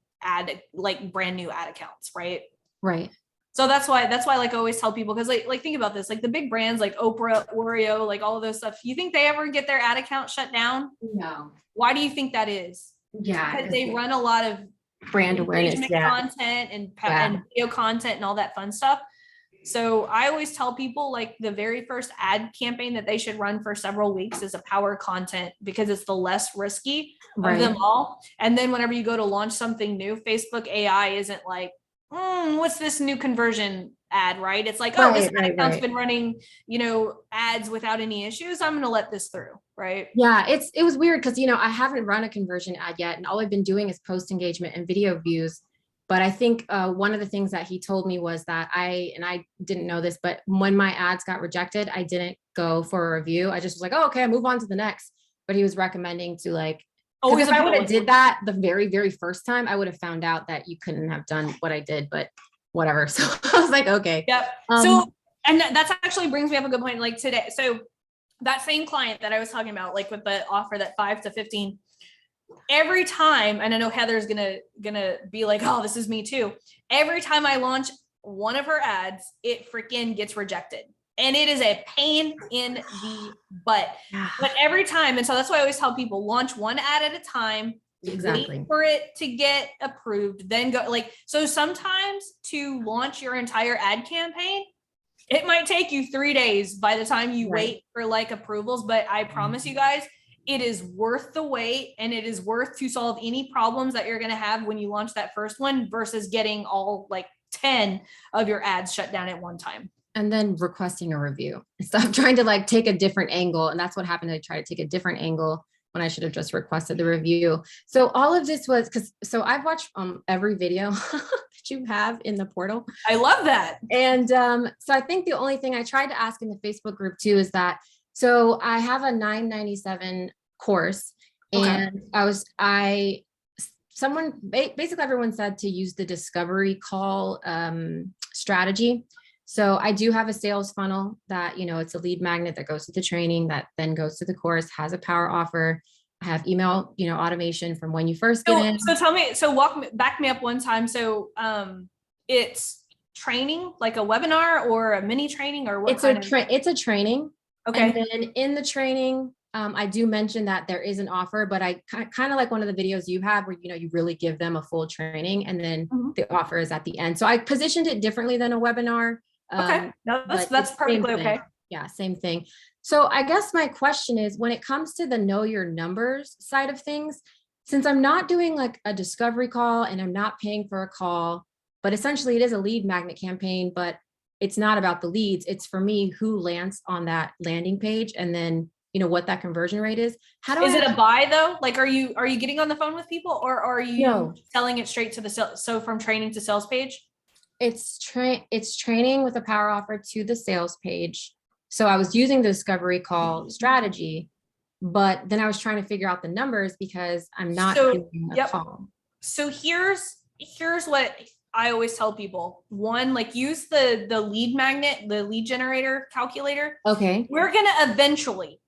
like brand new ad accounts, right? Right. So that's why like I always tell people, because like think about this, like the big brands like Oprah, Oreo, like all of those stuff, you think they ever get their ad account shut down? No. Why do you think that is? Yeah. Because they run a lot of brand awareness, content and video content and all that fun stuff. So I always tell people, like, the very first ad campaign that they should run for several weeks is a power content, because it's the less risky of them all. And then whenever you go to launch something new, Facebook AI isn't like, what's this new conversion ad, right? It's like, this ad account's been running, ads without any issues. I'm going to let this through, right? Yeah, it was weird because, I haven't run a conversion ad yet, and all I've been doing is post engagement and video views. But I think one of the things that he told me was that I didn't know this, but when my ads got rejected, I didn't go for a review. I just was like, okay, I move on to the next. But he was recommending to like, if I would have did that the very, very first time, I would have found out that you couldn't have done what I did, but whatever. So I was like, okay. Yep. And that's actually brings me up a good point. Like today, so that same client that I was talking about, like with the offer that 5 to 15, every time, and I know Heather's gonna be like, oh, this is me too. Every time I launch one of her ads, it freaking gets rejected. And it is a pain in the butt. But every time, and so that's why I always tell people, launch one ad at a time. Exactly. Wait for it to get approved, then go. Like, so sometimes to launch your entire ad campaign, it might take you 3 days by the time you wait for like approvals. But I promise you guys, it is worth the wait, and it is worth to solve any problems that you're going to have when you launch that first one versus getting all like 10 of your ads shut down at one time. And then requesting a review. Stop trying to like take a different angle. And that's what happened. I tried to take a different angle when I should have just requested the review. So all of this was so I've watched every video that you have in the portal. I love that. And so I think the only thing I tried to ask in the Facebook group too is that, so I have a $9.97 course, and basically everyone said to use the discovery call strategy. So I do have a sales funnel that, it's a lead magnet that goes to the training that then goes to the course, has a power offer. I have email, automation from when you first get in. So tell me, back me up one time. So it's training, like a webinar or a mini training, or what? It's a training. Okay. And then in the training, I do mention that there is an offer, but I kind of like one of the videos you have where, you really give them a full training, and then the offer is at the end. So I positioned it differently than a webinar. Okay. No, that's perfectly okay. Yeah. Same thing. So I guess my question is, when it comes to the know your numbers side of things, since I'm not doing like a discovery call and I'm not paying for a call, but essentially it is a lead magnet campaign, but it's not about the leads. It's for me who lands on that landing page, and then, what that conversion rate is. Is it a buy though? Like, are you getting on the phone with people, or are you selling it straight to the sales? So from training to sales page? It's training with a power offer to the sales page. So I was using the discovery call strategy, but then I was trying to figure out the numbers because I'm not doing a call. So here's what I always tell people. One, like, use the lead magnet, the lead generator calculator. Okay. We're going to eventually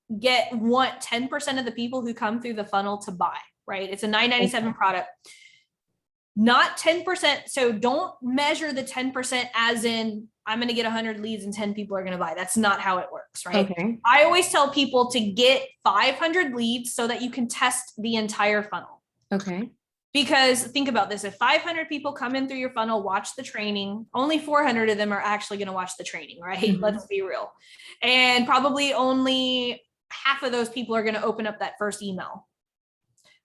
want 10% of the people who come through the funnel to buy, right? It's a $9.97 product. Not 10%. So don't measure the 10% as in, I'm going to get 100 leads and 10 people are going to buy. That's not how it works, right? Okay. I always tell people to get 500 leads so that you can test the entire funnel. Okay. Because think about this, if 500 people come in through your funnel, watch the training, only 400 of them are actually going to watch the training, right? Mm-hmm. Let's be real. And probably only half of those people are going to open up that first email.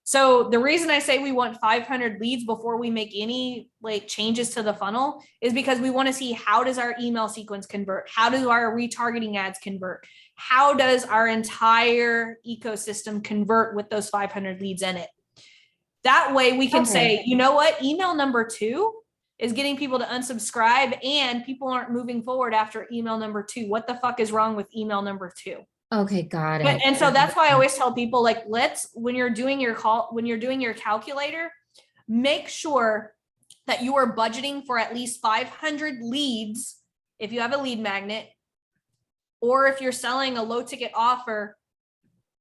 So the reason I say we want 500 leads before we make any like changes to the funnel is because we want to see, how does our email sequence convert? How do our retargeting ads convert? How does our entire ecosystem convert with those 500 leads in it? That way we can say, you know what? Email number 2 is getting people to unsubscribe, and people aren't moving forward after email number 2. What the fuck is wrong with email number 2? Okay, got it. And so that's why I always tell people, like, when you're doing your calculator, make sure that you are budgeting for at least 500 leads if you have a lead magnet, or if you're selling a low ticket offer,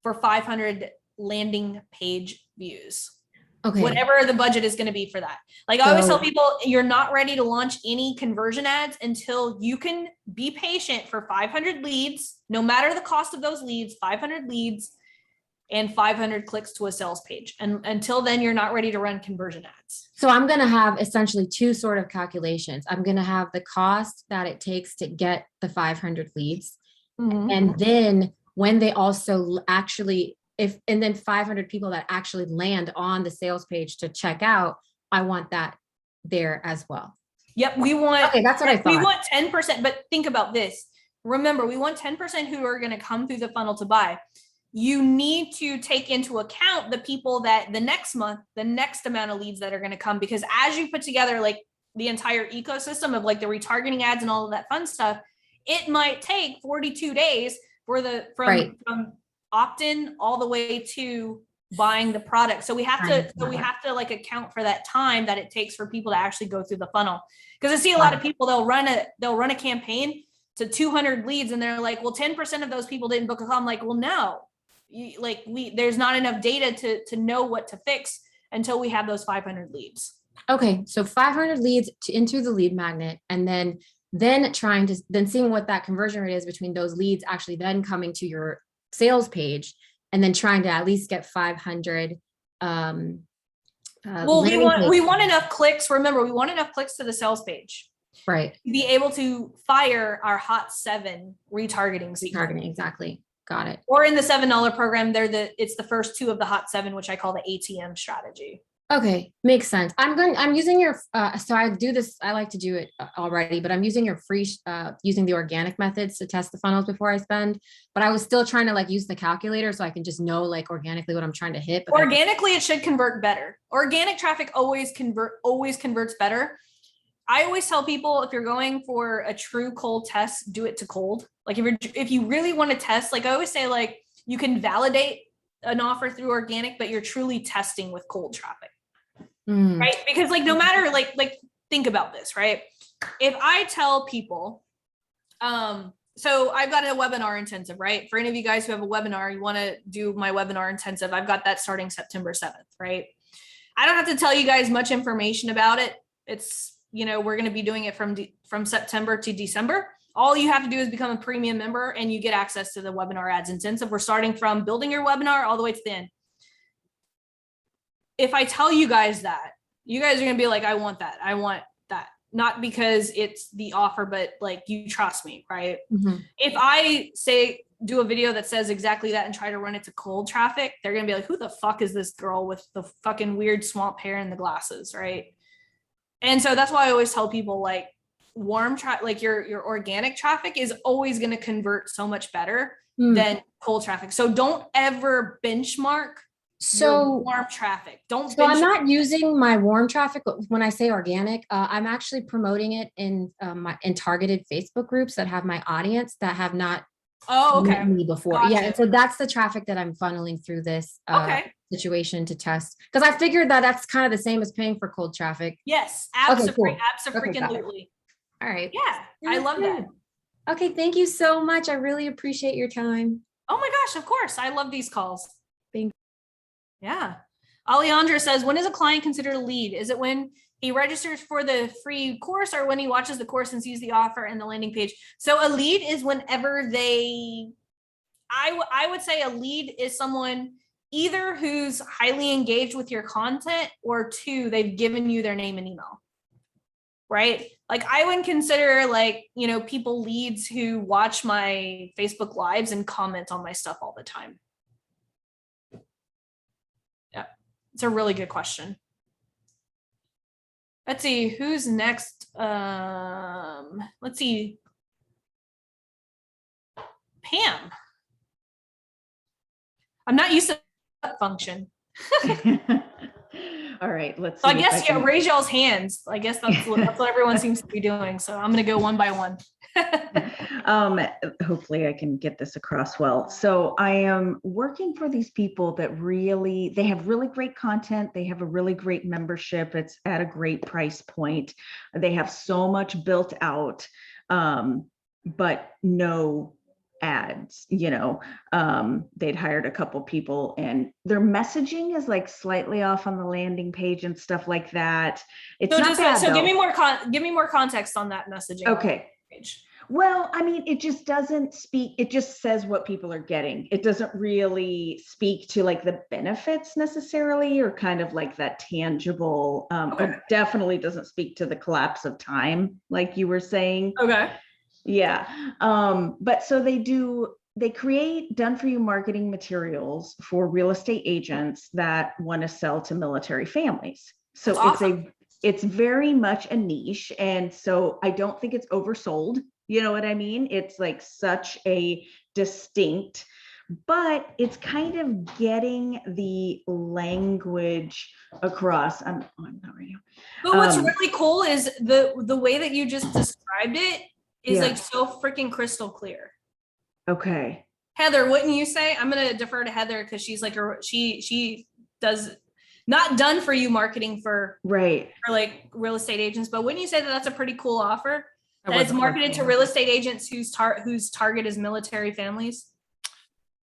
for 500 landing page views. Okay. Whatever the budget is going to be for that. Like I always tell people, you're not ready to launch any conversion ads until you can be patient for 500 leads, no matter the cost of those leads, 500 leads and 500 clicks to a sales page. And until then, you're not ready to run conversion ads. So I'm going to have essentially two sort of calculations. I'm going to have the cost that it takes to get the 500 leads. Mm-hmm. And then when they also actually, and then 500 people that actually land on the sales page to check out, I want that there as well. Yep. We want, okay, that's what I thought. We want 10%, but think about this. Remember, we want 10% who are going to come through the funnel to buy. You need to take into account the people that the next month, the next amount of leads that are going to come, because as you put together like the entire ecosystem of like the retargeting ads and all of that fun stuff, it might take 42 days for from opt-in all the way to buying the product. So we have to like account for that time that it takes for people to actually go through the funnel. Because I see a lot of people, they'll run a campaign to 200 leads and they're like, well, 10% of those people didn't book a call. I'm like, well, no, there's not enough data to know what to fix until we have those 500 leads. Okay. So 500 leads into the lead magnet, and then seeing what that conversion rate is between those leads actually then coming to your sales page, and then trying to at least get 500. Well, we want enough clicks. Remember, we want enough clicks to the sales page, right? To be able to fire our hot 7 retargeting. Retargeting, exactly. Got it. Or in the $7 program, it's the first 2 of the hot 7, which I call the ATM strategy. Okay, makes sense. I'm using your, so I do this, I like to do it already, but I'm using your free, using the organic methods to test the funnels before I spend, but I was still trying to like use the calculator so I can just know like organically what I'm trying to hit. But organically, it should convert better. Organic traffic always converts better. I always tell people, if you're going for a true cold test, do it to cold. Like if you really want to test, like I always say, like you can validate an offer through organic, but you're truly testing with cold traffic. Right? Because like, no matter like think about this, right? If I tell people, so I've got a webinar intensive, right? For any of you guys who have a webinar, you want to do my webinar intensive. I've got that starting September 7th, right? I don't have to tell you guys much information about it. It's, we're going to be doing it from September to December. All you have to do is become a premium member and you get access to the webinar ads intensive. We're starting from building your webinar all the way to the end. If I tell you guys that, you guys are going to be like, I want that. I want that. Not because it's the offer, but like, you trust me, right? Mm-hmm. If I do a video that says exactly that and try to run it to cold traffic, they're going to be like, who the fuck is this girl with the fucking weird swamp hair and the glasses, right? And so that's why I always tell people, like, warm traffic, like your organic traffic is always going to convert so much better than cold traffic. So don't ever benchmark warm traffic. I'm not using my warm traffic when I say organic. I'm actually promoting it in targeted Facebook groups that have my audience that have not met me before. Gotcha. Yeah, and so that's the traffic that I'm funneling through this situation to test, because I figured that's kind of the same as paying for cold traffic. Yes, absolutely, absolutely. All right. Yeah, I love that. Okay, thank you so much. I really appreciate your time. Oh my gosh, of course. I love these calls. Yeah. Alejandra says, when is a client considered a lead? Is it when he registers for the free course or when he watches the course and sees the offer and the landing page? So a lead is whenever I would say a lead is someone either who's highly engaged with your content, or 2, they've given you their name and email, right? Like I wouldn't consider people leads who watch my Facebook lives and comment on my stuff all the time. It's a really good question. Let's see who's next. Let's see. Pam. I'm not used to that function. All right, let's see. So I guess raise y'all's hands. I guess that's what everyone seems to be doing. So I'm going to go one by one. Hopefully I can get this across well. So I am working for these people that they have really great content. They have a really great membership. It's at a great price point. They have so much built out, but no ads, they'd hired a couple people and their messaging is like slightly off on the landing page and stuff like that. It's not bad, so give me more context on that messaging. Okay. Page. Well, I mean, it just doesn't speak, it just says what people are getting. It doesn't really speak to like the benefits necessarily, or kind of like that tangible, it definitely doesn't speak to the collapse of time, like you were saying. Okay. Yeah. But so they create done for you marketing materials for real estate agents that want to sell to military families. So That's awesome. It's very much a niche. And so I don't think it's oversold. You know what I mean? It's like such a distinct, but it's kind of getting the language across. I'm not right now. But what's really cool is the way that you just described it is like so freaking crystal clear. Okay. Heather, wouldn't you say? I'm going to defer to Heather because she's like, she does not done for you marketing for like real estate agents, but wouldn't you say that that's a pretty cool offer? That it's marketed to real estate agents whose target is military families?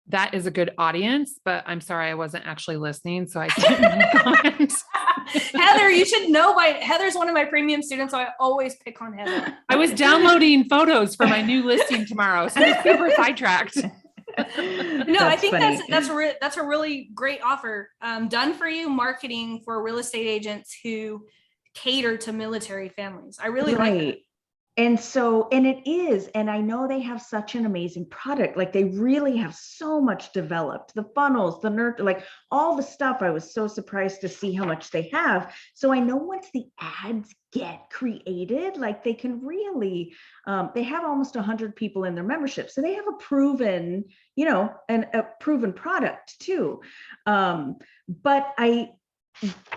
That is a good audience, but I'm sorry, I wasn't actually listening, so I can't comment. Heather, you should know Heather's one of my premium students, so I always pick on Heather. I was downloading photos for my new listing tomorrow, so I'm super sidetracked. No, I think funny. that's a really great offer. Done for you marketing for real estate agents who cater to military families. I really like it. And it is, and I know they have such an amazing product. Like they really have so much developed, the funnels, the nerd, like all the stuff. I was so surprised to see how much they have. So I know once the ads get created, like they can really, they have almost 100 people in their membership. So they have a proven, a proven product too. But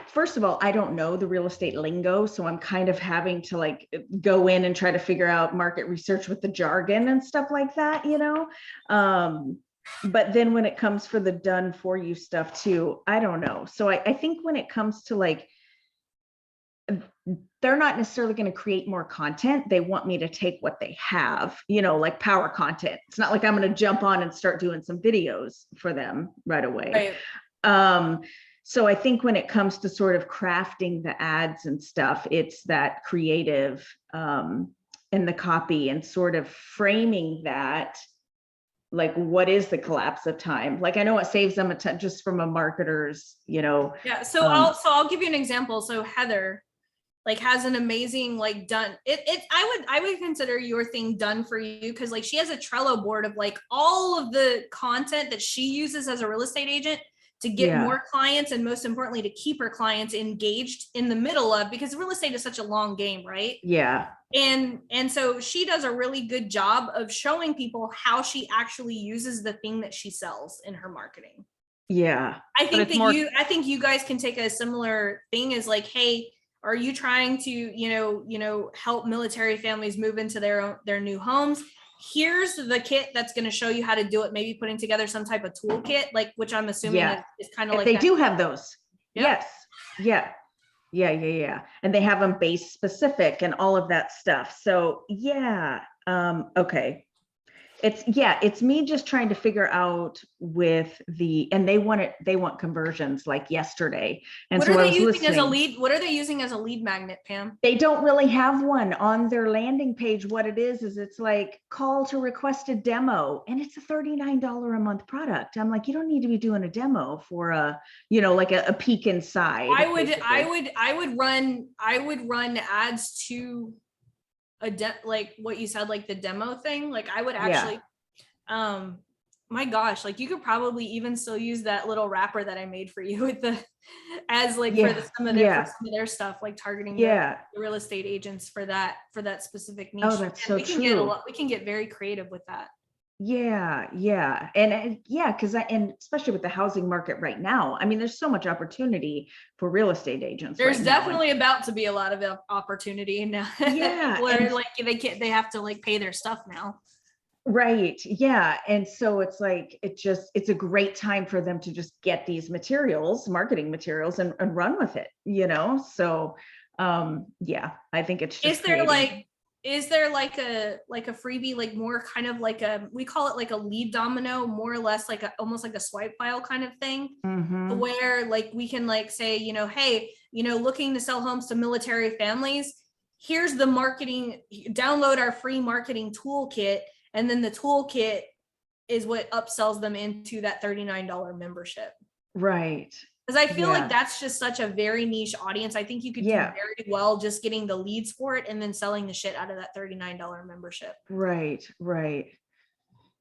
first of all, I don't know the real estate lingo, so I'm kind of having to like go in and try to figure out market research with the jargon and stuff like that, but then when it comes for the done for you stuff too, I don't know. So I think when it comes to like, they're not necessarily going to create more content. They want me to take what they have, like power content. It's not like I'm going to jump on and start doing some videos for them right away. Right. So I think when it comes to sort of crafting the ads and stuff, it's that creative in the copy and sort of framing that, like, what is the collapse of time? Like, I know it saves them a ton just from a marketer's, Yeah. So I'll give you an example. So Heather like has an amazing, like done I would consider your thing done for you. Cause like she has a Trello board of like all of the content that she uses as a real estate agent to get more clients, and most importantly, to keep her clients engaged in the middle of, because real estate is such a long game, right? Yeah. And so she does a really good job of showing people how she actually uses the thing that she sells in her marketing. Yeah. I think you guys can take a similar thing as like, hey, are you trying to, help military families move into their new homes? Here's the kit that's going to show you how to do it. Maybe putting together some type of toolkit, like, which I'm assuming is kind of like they do have those. Yep. Yes. Yeah. And they have them base specific and all of that stuff. So okay. It's me just trying to figure out and they want conversions like yesterday. And what are they using as a lead? What are they using as a lead magnet, Pam? They don't really have one on their landing page. What it is it's like call to request a demo, and it's a $39 a month product. I'm like, you don't need to be doing a demo for like a peek inside. I would run ads to like what you said, like the demo thing. Like I would actually, my gosh, like you could probably even still use that little wrapper that I made for you with for some of their stuff, like targeting the real estate agents for that specific niche. Oh, that's so true. We can get very creative with that. Yeah. And because and especially with the housing market right now, I mean, there's so much opportunity for real estate agents. There's definitely about to be a lot of opportunity now. Yeah. Where like they have to like pay their stuff now. Right. Yeah. And so it's like, it's a great time for them to just get these materials, marketing materials, and run with it, So, yeah, I think it's just is there like a freebie, like more kind of like we call it like a lead domino, more or less like almost like a swipe file kind of thing, where like we can like say, hey, looking to sell homes to military families, here's the marketing, download our free marketing toolkit. And then the toolkit is what upsells them into that $39 membership. Right. Because I feel like that's just such a very niche audience. I think you could do very well just getting the leads for it and then selling the shit out of that $39 membership. Right.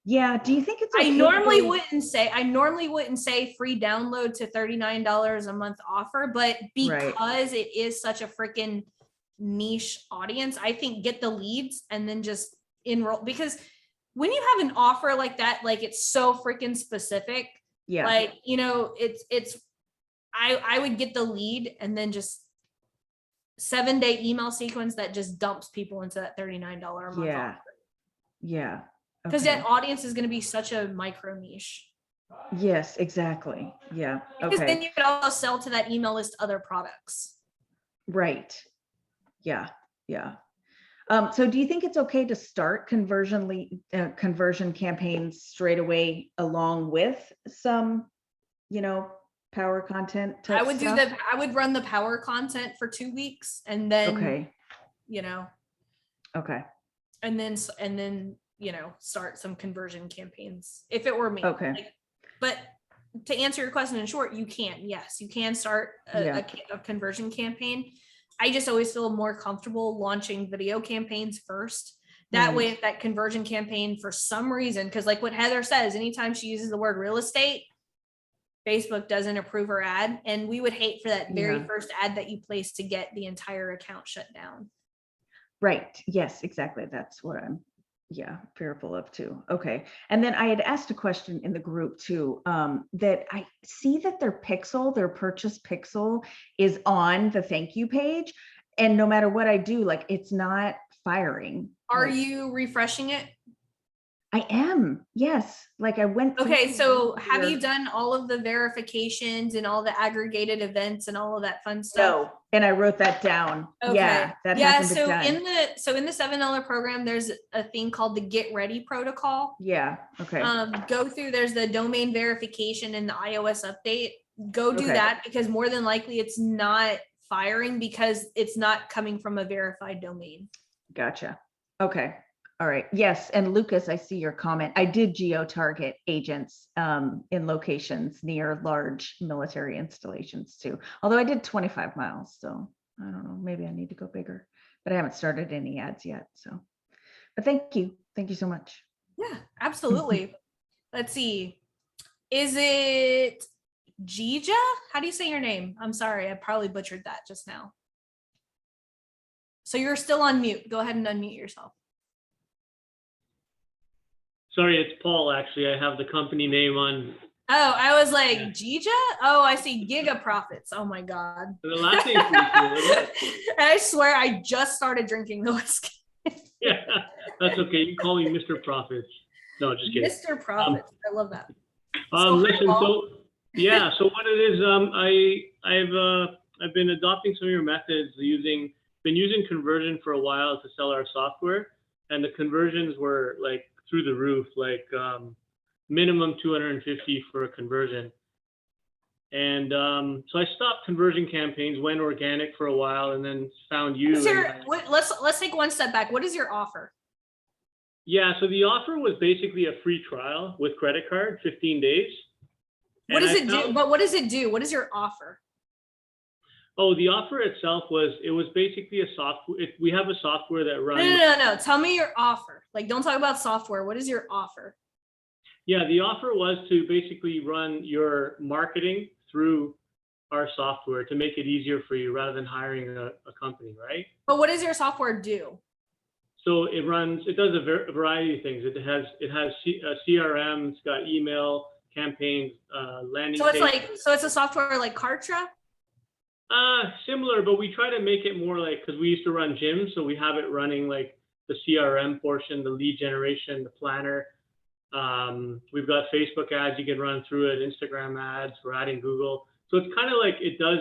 Yeah. Do you think it's okay I normally wouldn't say free download to $39 a month offer, but because it is such a freaking niche audience, I think get the leads and then just enroll, because when you have an offer like that, like it's so freaking specific. Yeah. Like, I would get the lead and then just 7-day email sequence that just dumps people into that $39 a month offer. Yeah. Because that audience is going to be such a micro niche. Yes, exactly. Yeah. Because then you could also sell to that email list other products. Right. Yeah. So do you think it's okay to start conversion campaigns straight away along with some, power content type stuff? I would run the power content for 2 weeks and then, okay. And then, start some conversion campaigns if it were me. Okay. But to answer your question in short, you can. Yes, you can start a conversion campaign. I just always feel more comfortable launching video campaigns first. That way, if that conversion campaign for some reason, because like what Heather says, anytime she uses the word real estate, Facebook doesn't approve her ad. And we would hate for that very first ad that you place to get the entire account shut down. Right. Yes, exactly. That's what I'm fearful of too. Okay. And then I had asked a question in the group too, that I see that their purchase pixel is on the thank you page. And no matter what I do, like it's not firing. Are you refreshing it? I am. Yes. Like I went. Okay. So have you done all of the verifications and all the aggregated events and all of that fun stuff? No. And I wrote that down. Okay. Yeah. That hasn't been done. In the $7 program, there's a thing called the Get Ready protocol. Yeah. Okay. Go through, there's the domain verification and the iOS update. Go do that, because more than likely it's not firing because it's not coming from a verified domain. Gotcha. Okay. All right. Yes. And Lucas, I see your comment. I did geo-target agents in locations near large military installations too. Although I did 25 miles. So I don't know, maybe I need to go bigger, but I haven't started any ads yet. So, but thank you. Thank you so much. Yeah, absolutely. Let's see. Is it Gija? How do you say your name? I'm sorry. I probably butchered that just now. So you're still on mute. Go ahead and unmute yourself. Sorry, it's Paul, actually. I have the company name on. Oh, I was like, Gija? Oh, I see Giga Profits. Oh my God. The last name's pretty cool. I swear I just started drinking the whiskey. Yeah, that's okay. You can call me Mr. Profits. No, just kidding. Mr. Profits. I love that. Listen, so what it is, I've been adopting some of your methods, been using conversion for a while to sell our software, and the conversions were like through the roof, like minimum 250 for a conversion. And so I stopped conversion campaigns, went organic for a while, and then found you. Let's take one step back. What is your offer? Yeah, so the offer was basically a free trial with credit card, 15 days. What does it do? But what does it do? What is your offer? Oh, the offer itself was basically a software. We have a software that runs. No. Tell me your offer. Like, don't talk about software. What is your offer? Yeah, the offer was to basically run your marketing through our software to make it easier for you rather than hiring a company, right? But what does your software do? So it does a variety of things. It has CRM, it's got email, campaigns, landing page. So it's a software like Kartra? Similar, but we try to make it more like, because we used to run gyms, so we have it running like the CRM portion, the lead generation, the planner. We've got Facebook ads you can run through it, Instagram ads, we're adding Google. So it's kind of like it does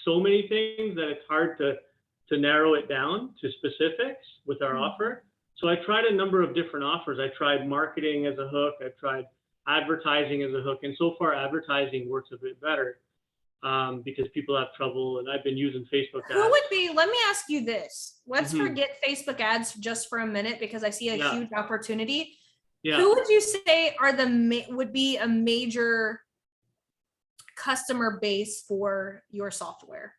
so many things that it's hard to narrow it down to specifics with our offer. So I tried a number of different offers. I tried marketing as a hook. I've tried advertising as a hook. And so far advertising works a bit better because people have trouble, and I've been using Facebook ads. Who would be, let me ask you this. Let's forget Facebook ads just for a minute because I see a huge opportunity. Yeah. Who would you say are would be a major customer base for your software?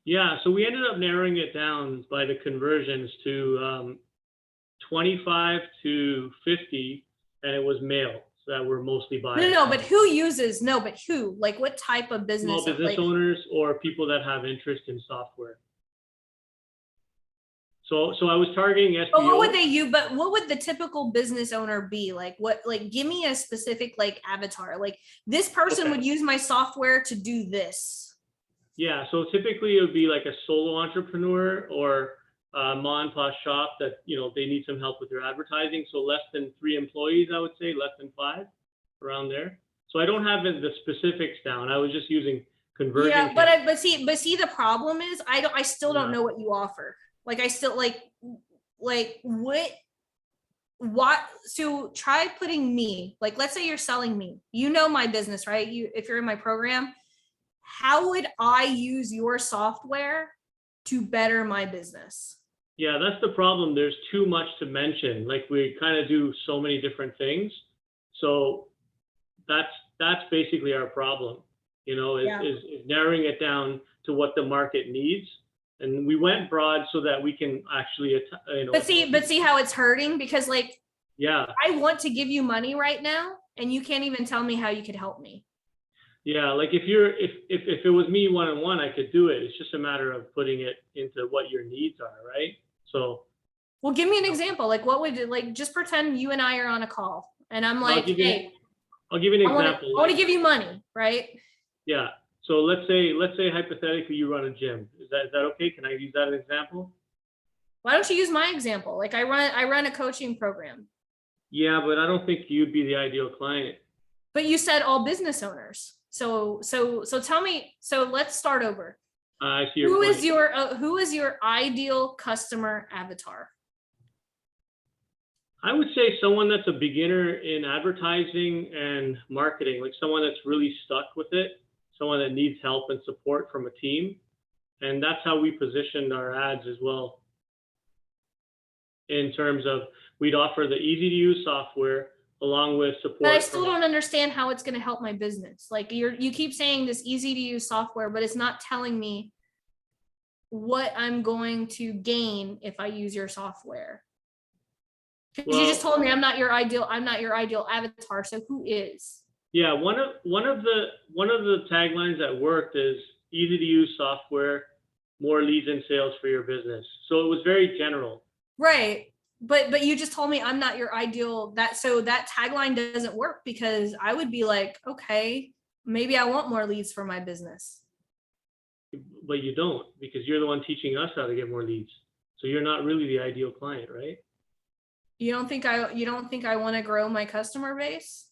Yeah, so we ended up narrowing it down by the conversions to 25 to 50, and it was male, so that we're mostly buying. No, but who uses? No, but who? Like, what type of business? Small business owners or people that have interest in software. So I was targeting SEO. But what would they use? But what would the typical business owner be like? What, like, give me a specific like avatar. Like, this person would use my software to do this. Yeah, so typically it would be like a solo entrepreneur or a mom and pop shop that, you know, they need some help with their advertising. So less than 3 employees, I would say, less than 5, around there. So I don't have the specifics down. I was just using conversion. Yeah, but see, the problem is I still don't know what you offer. Like, I still like what, so try putting me, like, let's say you're selling me, you know, my business, right? If you're in my program, how would I use your software to better my business? Yeah, that's the problem. There's too much to mention. Like, we kind of do so many different things. So that's basically our problem, you know, is narrowing it down to what the market needs. And we went broad so that we can actually, you know. But see how it's hurting, because like, yeah, I want to give you money right now, and you can't even tell me how you could help me. Yeah, like if it was me one-on-one, I could do it. It's just a matter of putting it into what your needs are, right? So. Well, give me an example. Like, what would, like, just pretend you and I are on a call, and I'm like, hey, I'll give you an example. I want to give you money, right? Yeah. So let's say hypothetically you run a gym. Is that okay? Can I use that as an example? Why don't you use my example? Like, I run a coaching program. Yeah, but I don't think you'd be the ideal client. But you said all business owners. So tell me. So let's start over. I see your point. Who is your ideal customer avatar? I would say someone that's a beginner in advertising and marketing, like someone that's really stuck with it. Someone that needs help and support from a team. And that's how we positioned our ads as well. In terms of, we'd offer the easy to use software along with support. But I still don't understand how it's going to help my business. Like, you keep saying this easy to use software, but it's not telling me what I'm going to gain if I use your software. Because you just told me I'm not your ideal avatar. So who is? Yeah, one of the taglines that worked is easy to use software, more leads and sales for your business. So it was very general. Right. But you just told me I'm not your ideal, so that tagline doesn't work, because I would be like, okay, maybe I want more leads for my business. But you don't, because you're the one teaching us how to get more leads. So you're not really the ideal client, right? You don't think I want to grow my customer base?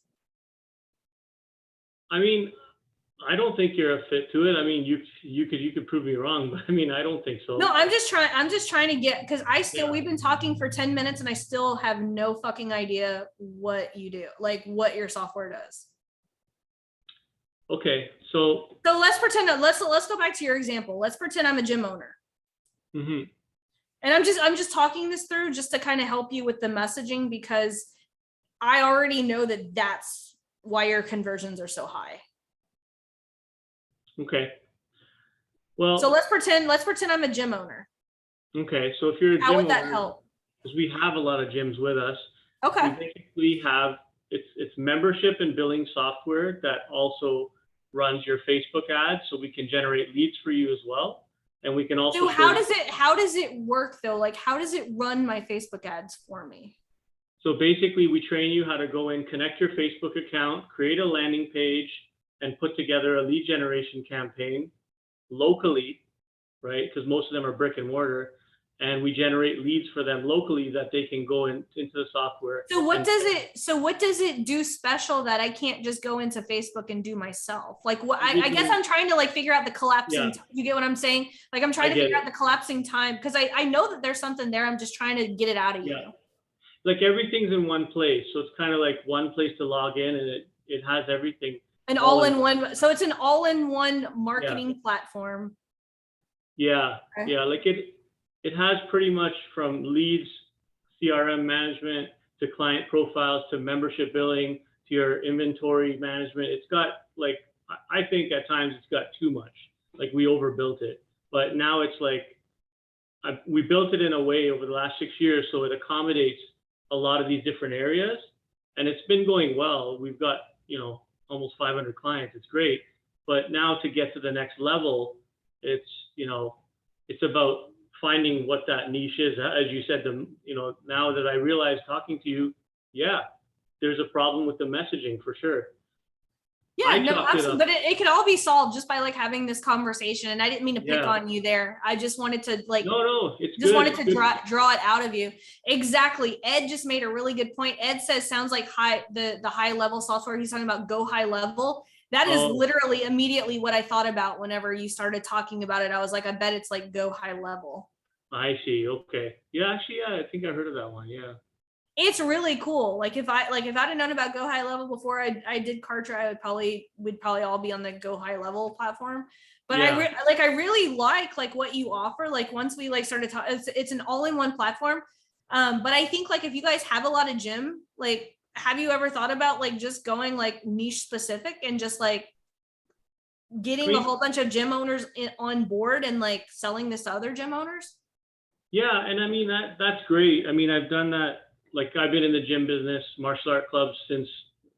I mean, I don't think you're a fit to it. I mean, you could prove me wrong, but I mean, I don't think so. No, I'm just trying to get, because we've been talking for 10 minutes and I still have no fucking idea what you do, like what your software does. Okay, so let's pretend let's go back to your example. Let's pretend I'm a gym owner. Mm-hmm. And I'm just talking this through just to kind of help you with the messaging, because I already know that that's why your conversions are so high. Okay. Well, so let's pretend I'm a gym owner. Okay, so if you're a gym how would that owner, help? Because we have a lot of gyms with us. Okay. We basically have it's membership and billing software that also runs your Facebook ads, so we can generate leads for you as well. And we can also. So how does it work though? Like, how does it run my Facebook ads for me? So basically, we train you how to go in, connect your Facebook account, create a landing page, and put together a lead generation campaign locally, right? Because most of them are brick and mortar. and we generate leads for them locally that they can go into the software. So what does it do special that I can't just go into Facebook and do myself? Like what I guess I'm trying to like figure out the collapsing. You get what I'm saying? Like I'm trying to figure out the collapsing time, because I know that there's something there. I'm just trying to get it out of you. Like everything's in one place. So it's kind of like one place to log in, and it has everything. An all-in-one. So it's an all-in-one marketing platform. Yeah. Okay. Yeah. Like it has pretty much from leads, CRM management, to client profiles, to membership billing, to your inventory management. It's got like, I think at times it's got too much. Like we overbuilt it, but now it's like, we built it in a way over the last 6 years so it accommodates a lot of these different areas, and it's been going well. We've got, almost 500 clients. It's great. But now to get to the next level, it's about finding what that niche is. As you said, now that I realize talking to you, there's a problem with the messaging for sure. Yeah, no, absolutely. But it could all be solved just by like having this conversation. And I didn't mean to pick on you there. I just wanted to like, wanted to draw it out of you. Exactly. Ed just made a really good point. Ed says, sounds like the high level software. He's talking about Go High Level. That is literally immediately what I thought about whenever you started talking about it. I was like, I bet it's like Go High Level. I see. Okay. Yeah, actually, I think I heard of that one. Yeah. It's really cool. Like if I'd have known about Go High Level before I did Kartra, we'd probably all be on the Go High Level platform. But I really like what you offer. Like once we like started talking, it's an all-in-one platform. But I think like if you guys have a lot of gym, like have you ever thought about like just going like niche specific and just like getting a whole bunch of gym owners on board and like selling this to other gym owners? Yeah, and I mean that's great. I mean, I've done that. Like I've been in the gym business, martial art clubs since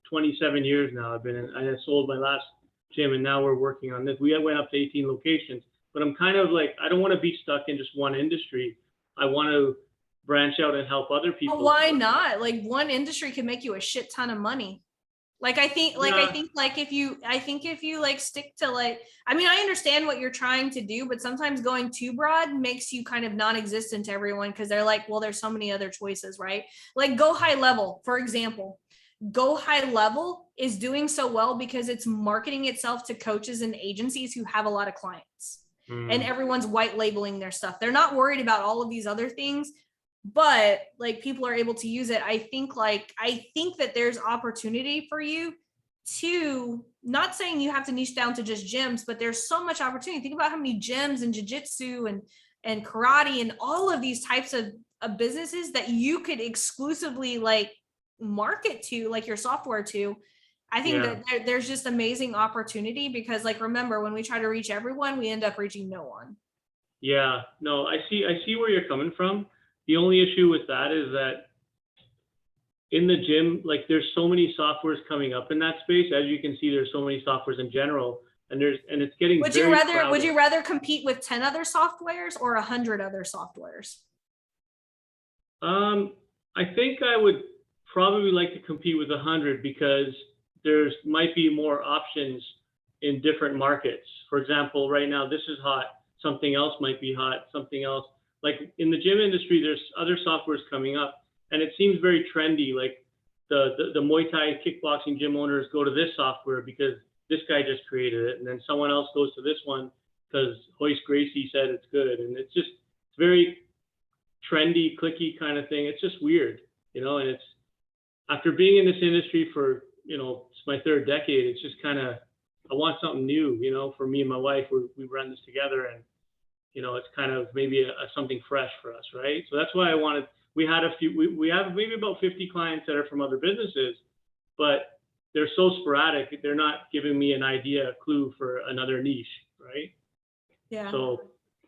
27 years now. I sold my last gym, and now we're working on this. We went up to 18 locations, but I'm kind of like, I don't want to be stuck in just one industry. I want to branch out and help other people. Well, why not? Like one industry can make you a shit ton of money. Like I think if you like stick to like, I mean, I understand what you're trying to do, but sometimes going too broad makes you kind of non-existent to everyone, because they're like, well, there's so many other choices, right? Like Go High Level, for example. Go High Level is doing so well because it's marketing itself to coaches and agencies who have a lot of clients, and everyone's white labeling their stuff. They're not worried about all of these other things. But like people are able to use it. I think that there's opportunity for you to, not saying you have to niche down to just gyms, but there's so much opportunity. Think about how many gyms and jiu-jitsu and karate and all of these types of businesses that you could exclusively like market to, like your software to. I think that there's just amazing opportunity, because like, remember, when we try to reach everyone, we end up reaching no one. Yeah, no, I see where you're coming from. The only issue with that is that in the gym, like there's so many softwares coming up in that space. As you can see, there's so many softwares in general, and it's getting would you rather compete with 10 other softwares or 100 other softwares? I think I would probably like to compete with 100, because there's might be more options in different markets. For example, right now this is hot, something else might be hot, something else. Like in the gym industry, there's other softwares coming up, and it seems very trendy. Like the Muay Thai kickboxing gym owners go to this software because this guy just created it, and then someone else goes to this one because Hoist Gracie said it's good, and it's very trendy, clicky kind of thing. It's just weird, and it's, after being in this industry for, it's my third decade, it's just kind of, I want something new, for me and my wife. We run this together, and it's kind of maybe something fresh for us, right? So that's why we have maybe about 50 clients that are from other businesses, but they're so sporadic, they're not giving me an idea, a clue for another niche, right? Yeah. So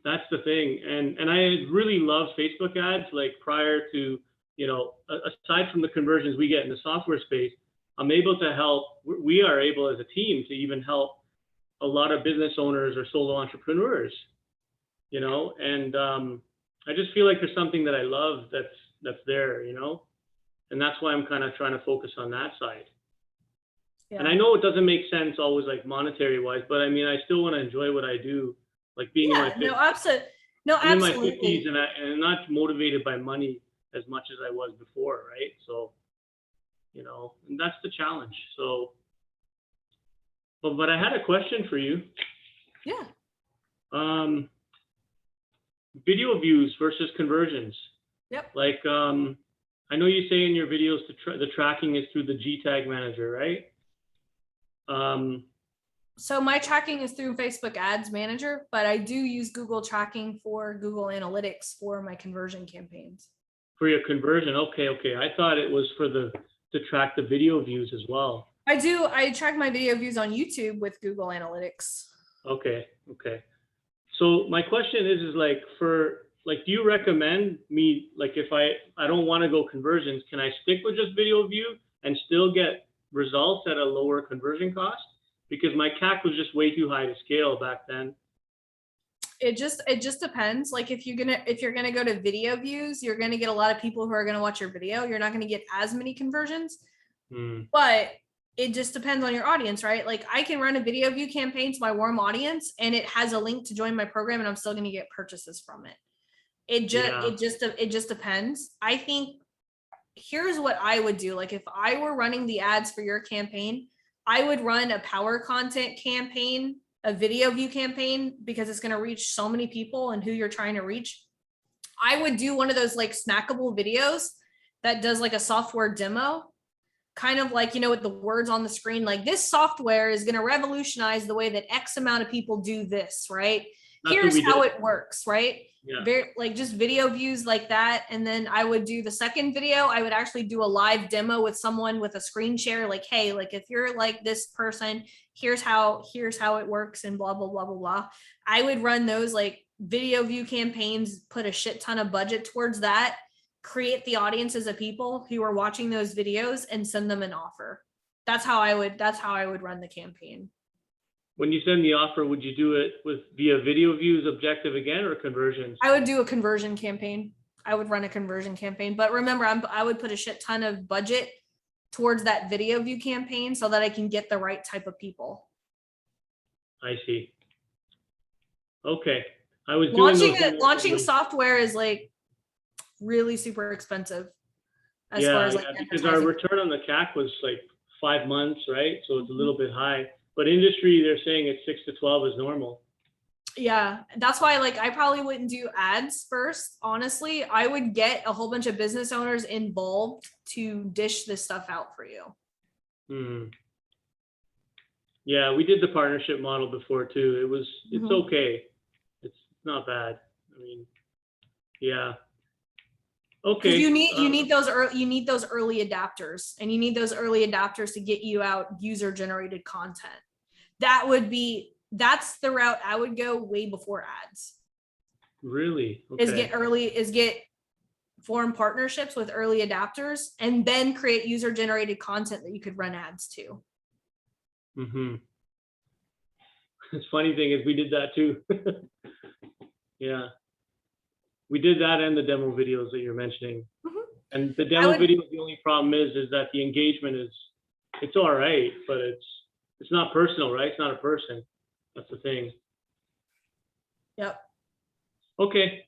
that's the thing. And I really love Facebook ads, like prior to, aside from the conversions we get in the software space, we are able as a team to even help a lot of business owners or solo entrepreneurs. And I just feel like there's something that I love that's there, and that's why I'm kind of trying to focus on that side. Yeah. And I know it doesn't make sense always, like monetary wise, but I mean, I still want to enjoy what I do, like being in my No, I'm in my absolutely. 50s and I'm not motivated by money as much as I was before, right? So, and that's the challenge. So, but I had a question for you. Yeah. Video views versus conversions. Yep. Like, I know you say in your videos the tracking is through the G tag manager, right? So my tracking is through Facebook Ads Manager, but I do use Google tracking for Google Analytics for my conversion campaigns. For your conversion, okay. I thought it was to track the video views as well. I do. I track my video views on YouTube with Google Analytics. Okay. So my question is like do you recommend me, like if I don't want to go conversions, can I stick with just video view and still get results at a lower conversion cost? Because my CAC was just way too high to scale back then. It just depends. Like if you're gonna go to video views, you're gonna get a lot of people who are gonna watch your video. You're not gonna get as many conversions, but it just depends on your audience, right? Like I can run a video view campaign to my warm audience and it has a link to join my program and I'm still gonna get purchases from it. It just depends. I think here's what I would do. Like if I were running the ads for your campaign, I would run a power content campaign, a video view campaign, because it's going to reach so many people and who you're trying to reach. I would do one of those like snackable videos that does like a software demo, kind of like, with the words on the screen, like this software is going to revolutionize the way that X amount of people do this, right? Here's how it works, right? Yeah. Very like just video views like that. And then I would do the second video. I would actually do a live demo with someone with a screen share, like, hey, like if you're like this person, here's how it works and blah, blah, blah, blah, blah. I would run those like video view campaigns, put a shit ton of budget towards that, create the audiences of people who are watching those videos and send them an offer. That's how I would run the campaign. When you send the offer, would you do it via video views objective again or conversions? I would do a conversion campaign. I would run a conversion campaign, but remember, I would put a shit ton of budget towards that video view campaign so that I can get the right type of people. I see. Okay. I was launching software is like really super expensive. As far as because our return on the CAC was like 5 months, right? So it's a little bit high. But industry, they're saying it's 6 to 12 is normal. Yeah, that's why like I probably wouldn't do ads first. Honestly, I would get a whole bunch of business owners involved to dish this stuff out for you. Yeah, we did the partnership model before too. It's okay. It's not bad. I mean, yeah. Okay. You need those early adapters, and you need those early adapters to get you out user generated content. That's the route I would go way before ads. Really? Okay. Is get form partnerships with early adapters and then create user generated content that you could run ads to. It's funny thing is we did that too. Yeah. We did that and the demo videos that you're mentioning. And the demo videos, the only problem is that the engagement it's all right, but it's not personal, right? It's not a person. That's the thing. Yep. Okay.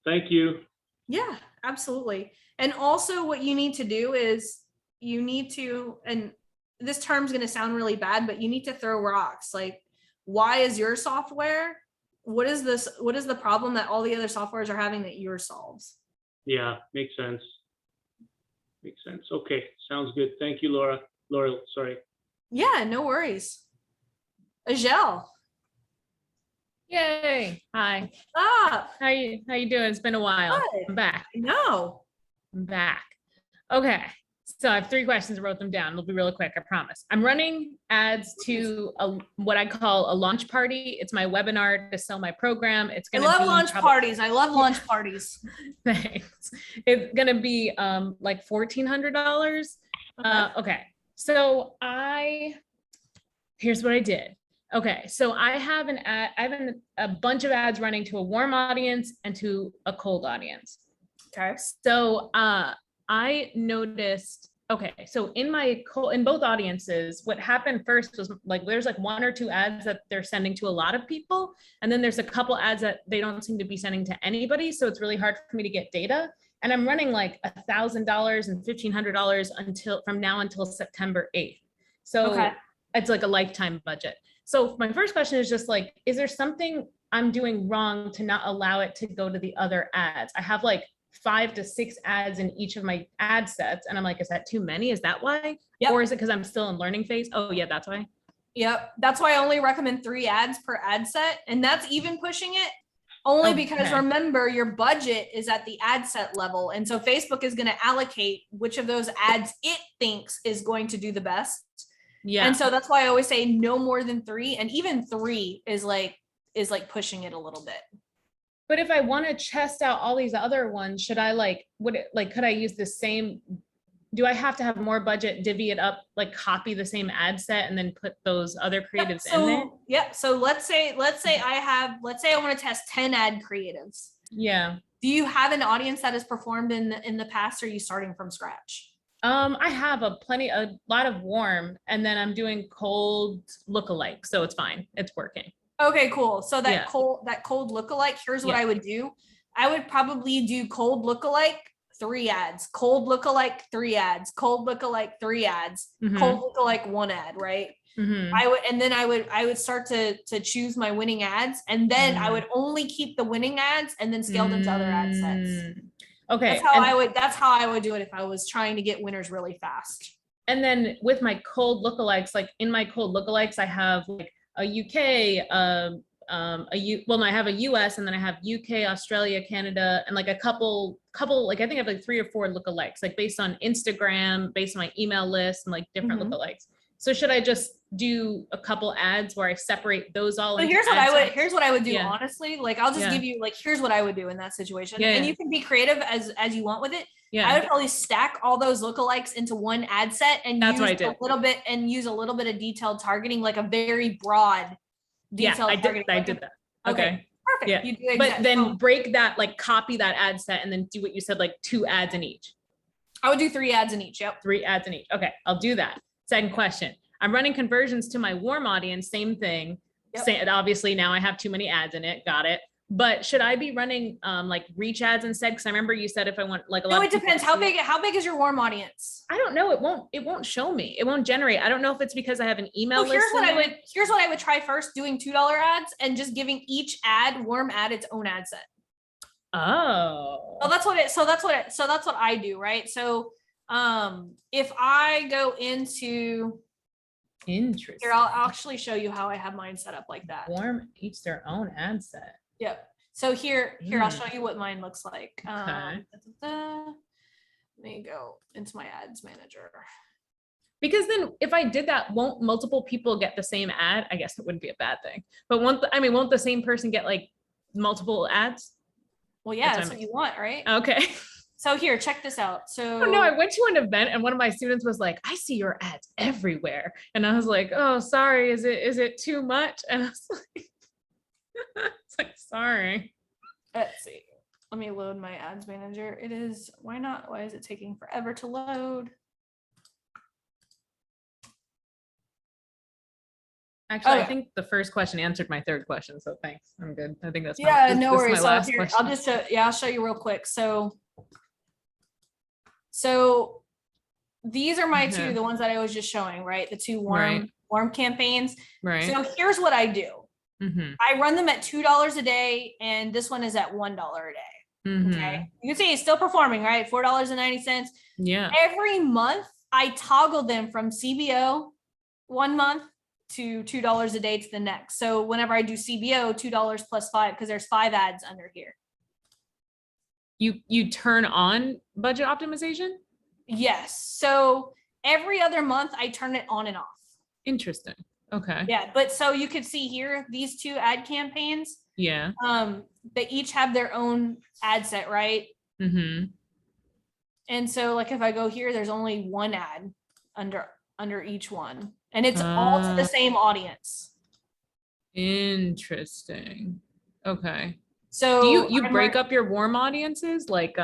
Thank you. Yeah, absolutely. And also what you need to do is and this term's going to sound really bad, but you need to throw rocks. Like, why is your software? What is the problem that all the other softwares are having that yours solves? Yeah, makes sense. Okay, sounds good. Thank you, Laurel, sorry. Yeah, no worries. Ajel. Yay. Hi. Stop. How you doing? It's been a while. Good. I'm back. No. I'm back. Okay. So I have 3 questions. I wrote them down. It'll be really quick, I promise. I'm running ads to what I call a launch party. It's my webinar to sell my program. It's going to be I love launch parties. Thanks. It's going to be like $1,400. Okay. So here's what I did. Okay. So I have a bunch of ads running to a warm audience and to a cold audience. Okay. So I noticed Okay, so in both audiences, what happened first was like there's like 1 or 2 ads that they're sending to a lot of people, and then there's a couple ads that they don't seem to be sending to anybody. So it's really hard for me to get data. And I'm running like $1,000 and $1,500 from now until September 8th. So Okay. it's like a lifetime budget. So my first question is just like, is there something I'm doing wrong to not allow it to go to the other ads? I have like 5 to 6 ads in each of my ad sets. And I'm like, is that too many? Is that why? Yep. Or is it because I'm still in learning phase? Oh yeah, that's why. Yep. That's why I only recommend 3 ads per ad set. And that's even pushing it only because Okay. remember your budget is at the ad set level. And so Facebook is going to allocate which of those ads it thinks is going to do the best. Yeah. And so that's why I always say no more than 3. And even 3 is like pushing it a little bit. But if I want to test out all these other ones, should I could I use the same, do I have to have more budget, divvy it up, like copy the same ad set and then put those other creatives in there? Yep. So let's say I want to test 10 ad creatives. Yeah. Do you have an audience that has performed in the past? Or are you starting from scratch? I have a lot of warm, and then I'm doing cold lookalike. So it's fine. It's working. Okay, cool. So that Yeah. cold lookalike, here's what Yeah. I would do. I would probably do cold lookalike, 3 ads, cold lookalike, 3 ads, cold lookalike, 3 ads, Mhm. cold lookalike, 1 ad, right? Mhm. I would start to choose my winning ads, and then I would only keep the winning ads and then scale them to other ad sets. Okay. That's how I would do it if I was trying to get winners really fast. And then with my cold lookalikes, like in my cold lookalikes, I have like a UK, I have a US, and then I have UK, Australia, Canada, and like a couple, like I think I have like 3 or 4 lookalikes, like based on Instagram, based on my email list, and like different Mhm. lookalikes. So should I just do a couple ads where I separate those all? So into here's what I would do, Yeah. honestly. Like I'll just Yeah. give you like here's what I would do in that situation. Yeah, And yeah. you can be creative as you want with it. Yeah. I would probably stack all those lookalikes into one ad set and That's what I use did. use a little bit of detailed targeting, like a very broad Yeah, detailed I did targeting. that. Okay. Okay. Perfect. Yeah. You do But exact- then so break that, like copy that ad set and then do what you said, like 2 ads in each. I would do 3 ads in each. Yep. 3 ads in each. Okay, I'll do that. Second question. I'm running conversions to my warm audience, same thing. Yep. Obviously now I have too many ads in it. Got it. But should I be running like reach ads instead? Because I remember you said if I want like a lot. No, of it people depends. to How see it. big is your warm audience? I don't know. It won't show me. It won't generate. I don't know if it's because I have an email So list. here's what I would try first, doing $2 ads and just giving each warm ad its own ad set. Oh. So that's what I do, right? So if I go into Interesting. here, I'll actually show you how I have mine set up like that. Warm each their own ad set. Yep. So here I'll show you what mine looks like. Okay. Let me go into my ads manager. Because then if I did that, won't multiple people get the same ad? I guess it wouldn't be a bad thing. But won't the same person get like multiple ads? Well, yeah, That's that's what you want, right? Okay. So here, check this out. So Oh no, I went to an event and one of my students was like, I see your ads everywhere. And I was like, oh, sorry, is it too much? And I was like, it's like, sorry. let's see. Let me load my ads manager. It is, why not? Why is it taking forever to load? Actually, I Okay. think the first question answered my third question. So thanks. I'm good. I think that's Yeah, this no is worries. my So last here, question. I'll just I'll show you real quick. So these are my Okay. two, the ones that I was just showing, right? The 2 Right. warm campaigns. Right. So here's what I do. Mhm. I run them at $2 a day, and this one is at $1 a day. Mhm. Okay. You can see it's still performing, right? $4.90. Yeah. Every month I toggle them from CBO 1 month to $2 a day to the next. So whenever I do CBO, $2 plus 5, because there's 5 ads under here. You turn on budget optimization? Yes. So every other month I turn it on and off. Interesting. Okay. Yeah. But so you could see here, these 2 ad campaigns, Yeah. they each have their own ad set, right? Mm-hmm. And so like if I go here, there's only 1 ad under each one, and it's all to the same audience. Interesting. Okay. So Do you break up your warm audiences? Like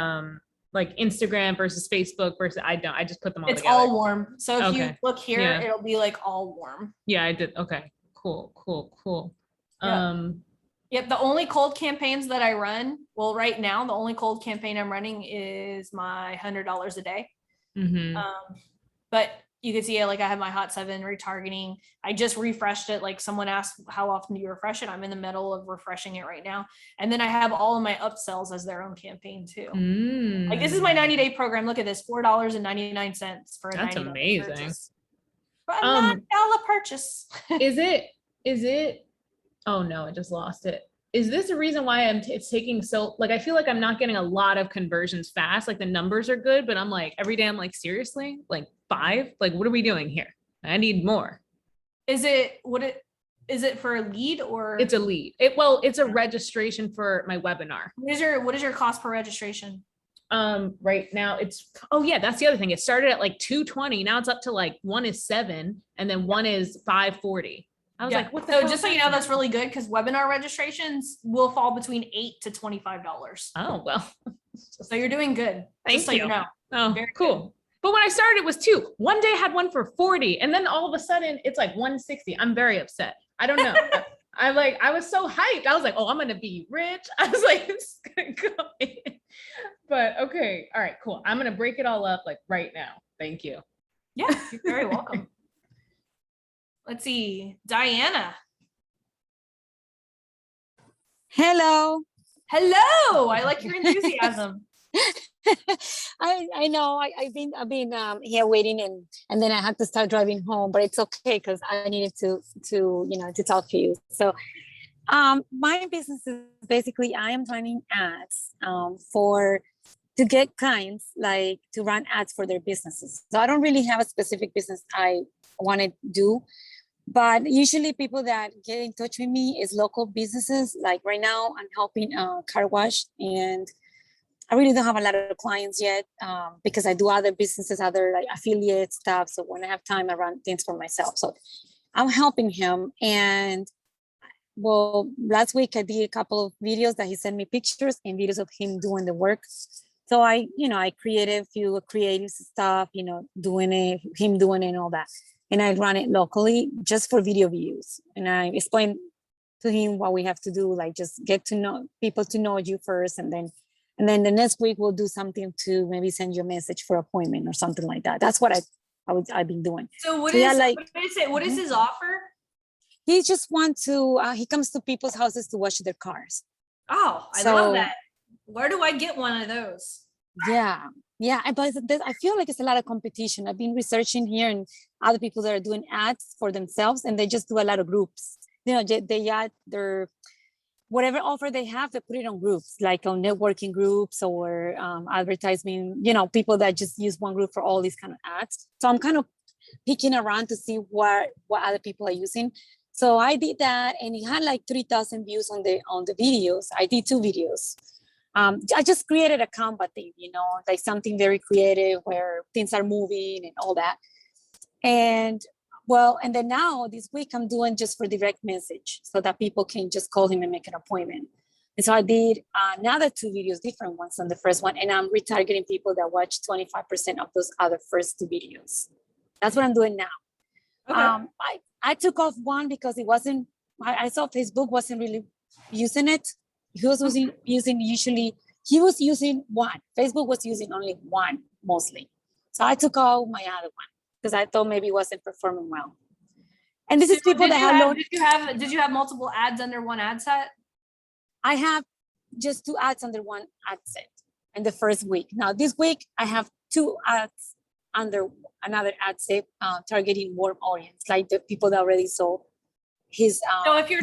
like Instagram versus Facebook versus I just put them all It's together. all warm. So if you Okay. look here, Yeah. it'll be like all warm. Yeah, I did. Okay, cool. Yeah. Yep. The only cold campaigns that I run, well, right now, the only cold campaign I'm running is my $100 a day. mhm. But you can see it, like I have my Hot 7 retargeting. I just refreshed it. Like someone asked, how often do you refresh it? I'm in the middle of refreshing it right now. And then I have all of my upsells as their own campaign too. Like this is my 90-day program. Look at this, $4.99 for a That's 90-day amazing. purchase. But a $9 purchase. Is it? Oh no, I just lost it. Is this a reason why it's taking so, like, I feel like I'm not getting a lot of conversions fast. Like the numbers are good, but I'm like, every day I'm like, seriously, like 5, like, what are we doing here? I need more. Is it for a lead or? It's a lead. It's a registration for my webinar. What is your cost per registration? Right now oh yeah, that's the other thing. It started at like $220. Now it's up to like one is $7 and then one is $540. I was like, what the hell? So just so you know, that's really good because webinar registrations will fall between $8 to $25. Oh, well. So you're doing good. Thank just so you. you know. Oh, Very cool. good. But when I started, it was 2. One day I had one for 40, and then all of a sudden it's like 160. I'm very upset. I don't know. I was so hyped. I was like, oh, I'm gonna be rich. I was like, it's gonna go in. But okay, all right, cool. I'm gonna break it all up like right now. Thank you. Yeah, you're very welcome. Let's see, Diana. Hello. Hello. I like your enthusiasm. I know I've been here waiting and then I had to start driving home, but it's okay because I needed to talk to you. So my business is basically I am running ads to get clients, like to run ads for their businesses. So I don't really have a specific business I want to do, but usually people that get in touch with me is local businesses. Like right now I'm helping a car wash, and I really don't have a lot of clients yet because I do other businesses, other like affiliate stuff. So when I have time, I run things for myself. So I'm helping him. And well, last week I did a couple of videos that he sent me pictures and videos of him doing the work. So I created a few creative stuff, doing it, him doing it and all that. And I run it locally just for video views. And I explain to him what we have to do, like just get to know people, to know you first. And then the next week we'll do something to maybe send you a message for appointment or something like that. That's what I've been doing. So what is his offer? He just wants to, he comes to people's houses to wash their cars. Oh, I love that. Where do I get one of those? Yeah. But I feel like it's a lot of competition. I've been researching here and other people that are doing ads for themselves, and they just do a lot of groups. They add their, whatever offer they have, they put it on groups, like on networking groups or advertising, people that just use one group for all these kind of ads. So I'm kind of picking around to see what other people are using. So I did that, and it had like 3,000 views on the videos. I did 2 videos. I just created a Canva thing, like something very creative where things are moving and all that. And then now this week I'm doing just for direct message so that people can just call him and make an appointment. And so I did another 2 videos, different ones on the first one. And I'm retargeting people that watch 25% of those other first 2 videos. That's what I'm doing now. Okay. I took off one because it wasn't, I saw Facebook wasn't really using it. He was using one. Facebook was using only one mostly. So I took out my other one because I thought maybe it wasn't performing well. And this is people that have loaded. Did you have multiple ads under one ad set? I have just 2 ads under one ad set in the first week. Now this week I have 2 ads under another ad set targeting warm audience, like the people that already saw his. So if you're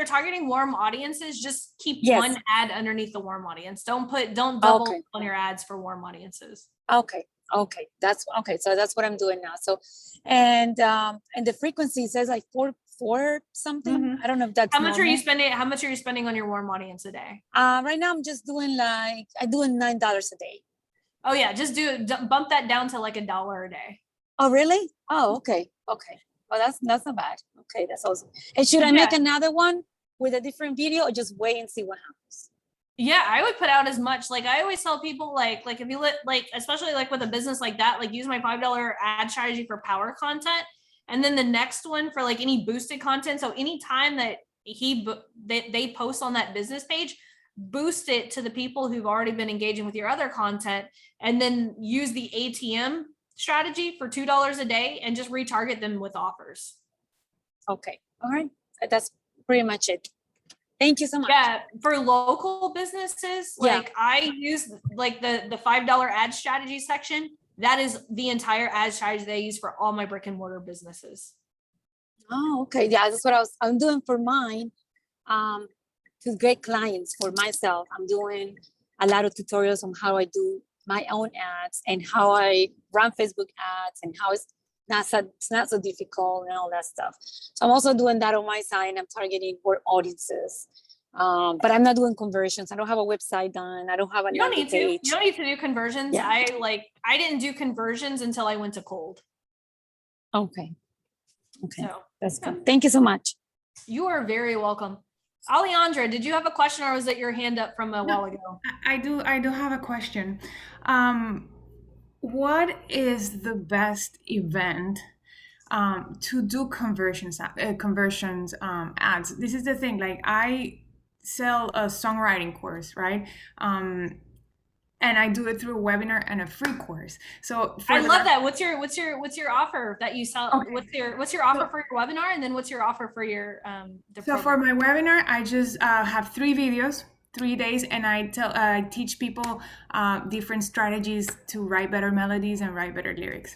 targeting warm audiences, just keep one ad underneath the warm audience. Don't double on your ads for warm audiences. Okay. That's okay. So that's what I'm doing now. So, and the frequency says like 4 something. Mm-hmm. I don't know if that's how much normal. How much are you spending on your warm audience a day? Right now I'm just doing $9 a day. Oh yeah, just bump that down to like $1 a day. Oh really? Oh okay. Well, that's not bad. Okay, that's awesome. And should I make another one with a different video, or just wait and see what happens? Yeah, I would put out as much. Like I always tell people, like if you especially like with a business like that, like use my $5 ad strategy for power content, and then the next one for like any boosted content. So anytime that they post on that business page, boost it to the people who've already been engaging with your other content, and then use the ATM strategy for $2 a day and just retarget them with offers. Okay. All right. That's pretty much it. Thank you so much. Yeah, for local businesses, like I use like the $5 ad strategy section. That is the entire ad strategy they use for all my brick and mortar businesses. Oh, okay. Yeah, that's what I'm doing for mine. To get clients for myself. I'm doing a lot of tutorials on how I do my own ads and how I run Facebook ads and how it's not so difficult and all that stuff. So I'm also doing that on my side. I'm targeting more audiences, but I'm not doing conversions. I don't have a website done. I don't have a You don't need page. to. You don't need to do conversions. Yeah. I didn't do conversions until I went to cold. Okay. Okay. So that's good. Thank you so much. You are very welcome. Alejandra, did you have a question, or was it your hand up from a while ago? I do have a question. What is the best event to do conversions ads? This is the thing, like I sell a songwriting course, right? And I do it through a webinar and a free course. So I love that. What's your offer that you sell? Okay. What's your offer for your webinar, and then what's your offer for your so program? For my webinar, I just have 3 videos, 3 days, and I teach people different strategies to write better melodies and write better lyrics.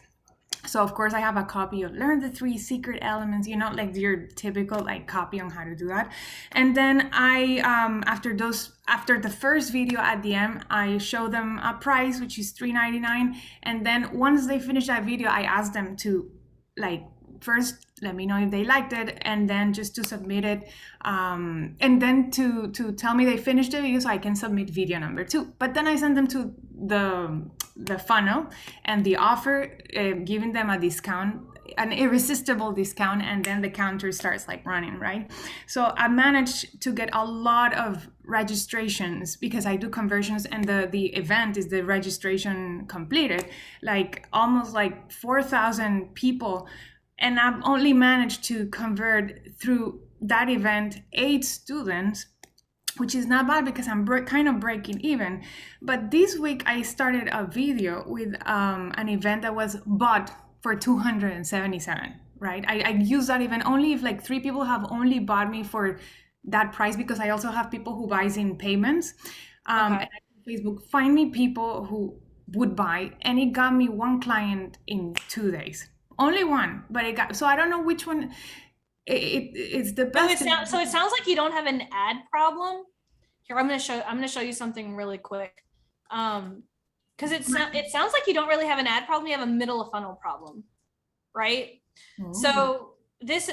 So of course I have a copy of learn the 3 secret elements, you know, like your typical like copy on how to do that. And then I after the first video at the end, I show them a price, which is $3.99. And then once they finish that video, I ask them to like first let me know if they liked it, and then just to submit it, and then to tell me they finished the video so I can submit video number 2. But then I send them to the funnel and the offer, giving them a discount, an irresistible discount, and then the counter starts like running, right? So I managed to get a lot of registrations because I do conversions, and the event is the registration completed, like almost like 4,000 people. And I've only managed to convert through that event 8 students, which is not bad because I'm kind of breaking even. But this week I started a video with an event that was bought for $277, right? I use that event only if like 3 people have only bought me for that price, because I also have people who buys in payments. And Facebook, find me people who would buy, and it got me 1 client in 2 days. Only 1, but it got, so I don't know which one it's the best. So it sounds like you don't have an ad problem. Here, I'm going to show you something really quick. Because it sounds like you don't really have an ad problem. You have a middle of funnel problem, right? Oh. So this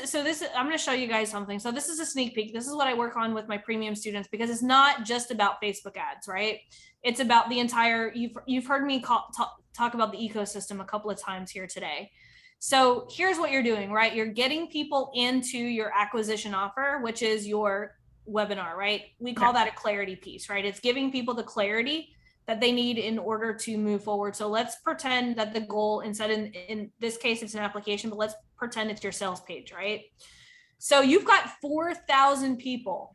I'm going to show you guys something. So this is a sneak peek. This is what I work on with my premium students, because it's not just about Facebook ads, right? It's about the entire, you've heard me talk about the ecosystem a couple of times here today. So here's what you're doing, right? You're getting people into your acquisition offer, which is your webinar, right? We call that a clarity piece, right? It's giving people the clarity that they need in order to move forward. So let's pretend that the goal, instead in this case, it's an application, but let's pretend it's your sales page, right? So you've got 4,000 people,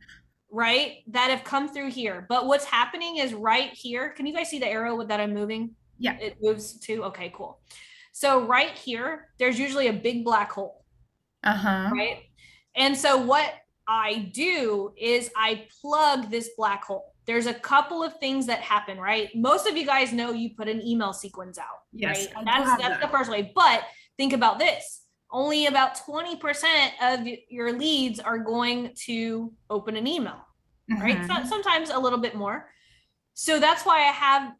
right, that have come through here. But what's happening is right here. Can you guys see the arrow that I'm moving? Yeah. It moves to, okay, cool. So right here, there's usually a big black hole, right? And so what I do is I plug this black hole. There's a couple of things that happen, right? Most of you guys know you put an email sequence out, right? And that's the first way. But think about this. Only about 20% of your leads are going to open an email, right? So sometimes a little bit more. So that's why I have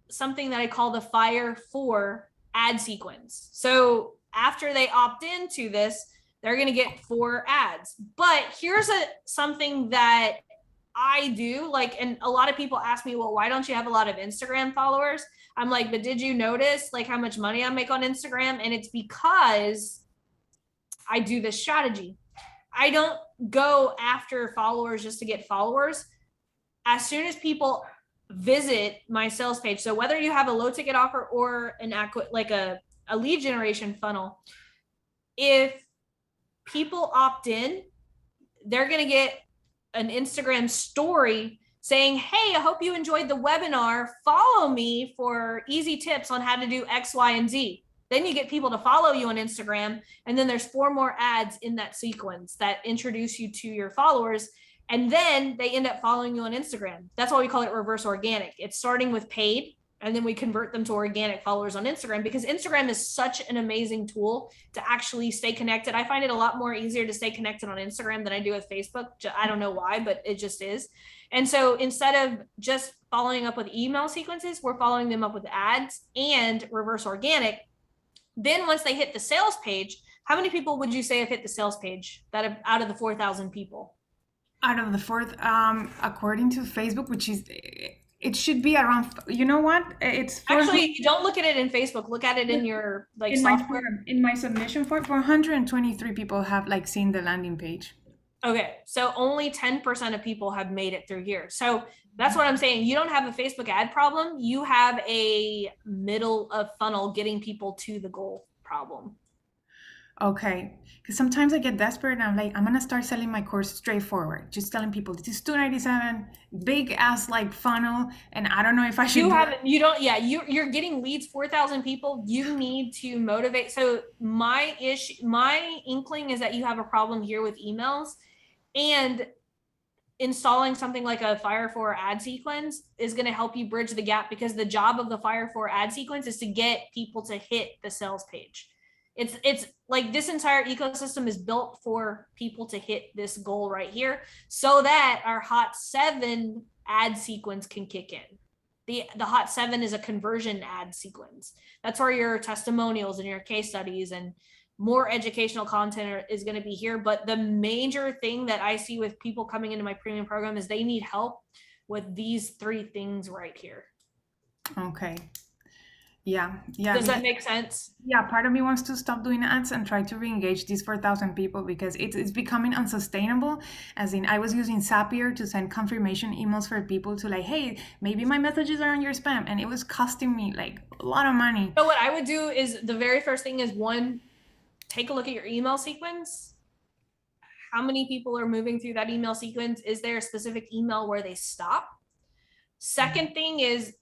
something that I call the Fire 4 ad sequence. So after they opt into this, they're going to get 4 ads. But here's something that I do, like, and a lot of people ask me, well, why don't you have a lot of Instagram followers? I'm like, but did you notice like how much money I make on Instagram? And it's because I do this strategy. I don't go after followers just to get followers. as soon as people visit my sales page, so whether you have a low ticket offer or a lead generation funnel, if people opt in, they're going to get an Instagram story saying, hey, I hope you enjoyed the webinar. Follow me for easy tips on how to do X, Y, and Z. Then you get people to follow you on Instagram. And then there's 4 more ads in that sequence that introduce you to your followers. And then they end up following you on Instagram. That's why we call it reverse organic. It's starting with paid, and then we convert them to organic followers on Instagram, because Instagram is such an amazing tool to actually stay connected. I find it a lot more easier to stay connected on Instagram than I do with Facebook. I don't know why, but it just is. And so instead of just following up with email sequences, we're following them up with ads and reverse organic. Then once they hit the sales page, how many people would you say have hit the sales page that have, out of the 4,000 people? Out of the 4th, according to Facebook, which is, it should be around, you know what? It's actually, you don't look at it in Facebook, look at it in your like in software. In my submission form, 423 people have like seen the landing page. Okay, so only 10% of people have made it through here. So that's what I'm saying. You don't have a Facebook ad problem. You have a middle of funnel getting people to the goal problem. Okay, because sometimes I get desperate and I'm like, I'm gonna start selling my course straightforward, just telling people this is $297, big ass like funnel, and I don't know if I should. You're getting leads, 4,000 people. You need to motivate. So my inkling is that you have a problem here with emails, and installing something like a Fire 4 ad sequence is going to help you bridge the gap, because the job of the Fire 4 ad sequence is to get people to hit the sales page. It's like this entire ecosystem is built for people to hit this goal right here, so that our Hot 7 ad sequence can kick in. The Hot 7 is a conversion ad sequence. That's where your testimonials and your case studies and more educational content is going to be here. But the major thing that I see with people coming into my premium program is they need help with these 3 things right here. Okay. Yeah. Does that make sense? Yeah, part of me wants to stop doing ads and try to re-engage these 4,000 people, because it's becoming unsustainable. As in, I was using Zapier to send confirmation emails for people to like, hey, maybe my messages are on your spam, and it was costing me like a lot of money. So what I would do is, the very first thing is, 1, take a look at your email sequence. How many people are moving through that email sequence? Is there a specific email where they stop? Second thing is,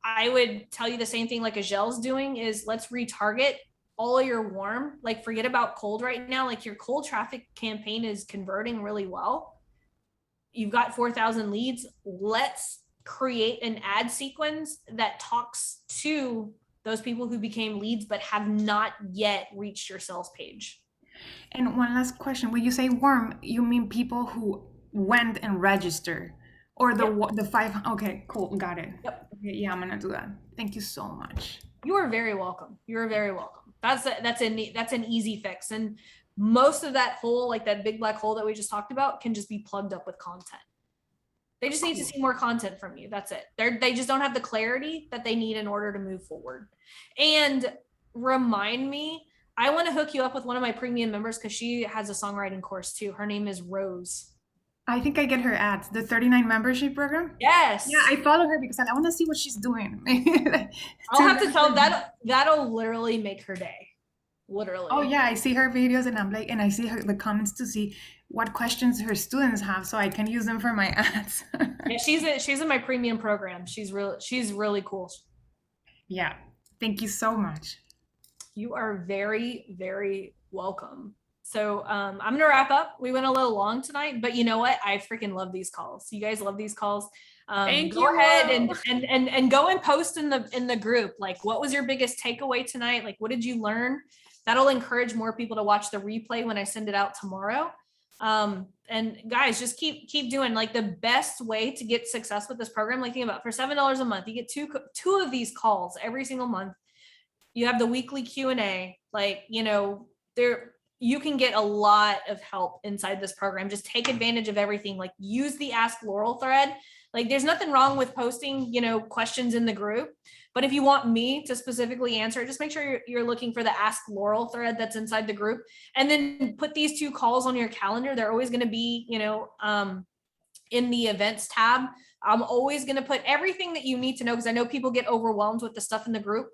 I would tell you the same thing like Agel's doing, is let's retarget all your warm, like forget about cold right now. Like your cold traffic campaign is converting really well. You've got 4,000 leads. Let's create an ad sequence that talks to those people who became leads but have not yet reached your sales page. And one last question. When you say warm, you mean people who went and registered? Or the 5, okay, cool, got it. Yep. Okay, yeah, I'm gonna do that. Thank you so much. You are very welcome. You're very welcome. That's an easy fix. And most of that hole, like that big black hole that we just talked about, can just be plugged up with content. They just need to see more content from you. That's it. They just don't have the clarity that they need in order to move forward. And remind me, I want to hook you up with one of my premium members, because she has a songwriting course too. Her name is Rose. I think I get her ads, the 39 membership program. Yes. Yeah, I follow her because I want to see what she's doing. I'll have to tell that'll literally make her day. Literally. Oh yeah, I see her videos and I'm like, and I see the comments to see what questions her students have, so I can use them for my ads. Yeah, she's in my premium program. She's really cool. Yeah, thank you so much. You are very, very welcome. So I'm going to wrap up. We went a little long tonight, but you know what? I freaking love these calls. You guys love these calls. Go ahead and go and post in the group. Like, what was your biggest takeaway tonight? Like, what did you learn? That'll encourage more people to watch the replay when I send it out tomorrow. And guys, just keep doing. Like, the best way to get success with this program, like think about, for $7 a month, you get two of these calls every single month. You have the weekly Q&A. Like, you can get a lot of help inside this program. Just take advantage of everything. Like, use the Ask Laurel thread. Like, there's nothing wrong with posting, questions in the group, but if you want me to specifically answer it, just make sure you're looking for the Ask Laurel thread that's inside the group, and then put these 2 calls on your calendar. They're always going to be, in the events tab. I'm always going to put everything that you need to know, because I know people get overwhelmed with the stuff in the group.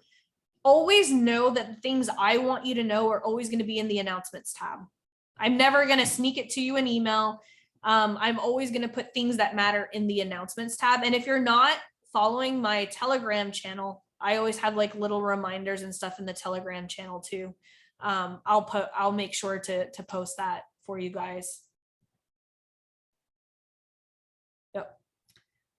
Always know that the things I want you to know are always going to be in the announcements tab. I'm never going to sneak it to you in email. I'm always going to put things that matter in the announcements tab. And if you're not following my Telegram channel, I always have like little reminders and stuff in the Telegram channel too. I'll make sure to post that for you guys. Yep.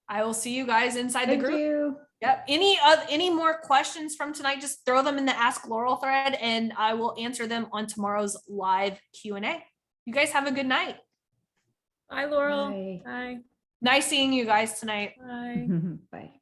I will see you guys inside the group. You. Yep. Any more questions from tonight, just throw them in the Ask Laurel thread and I will answer them on tomorrow's live Q&A. You guys have a good night. Bye, Laurel. Bye. Bye. Nice seeing you guys tonight. Bye. Bye.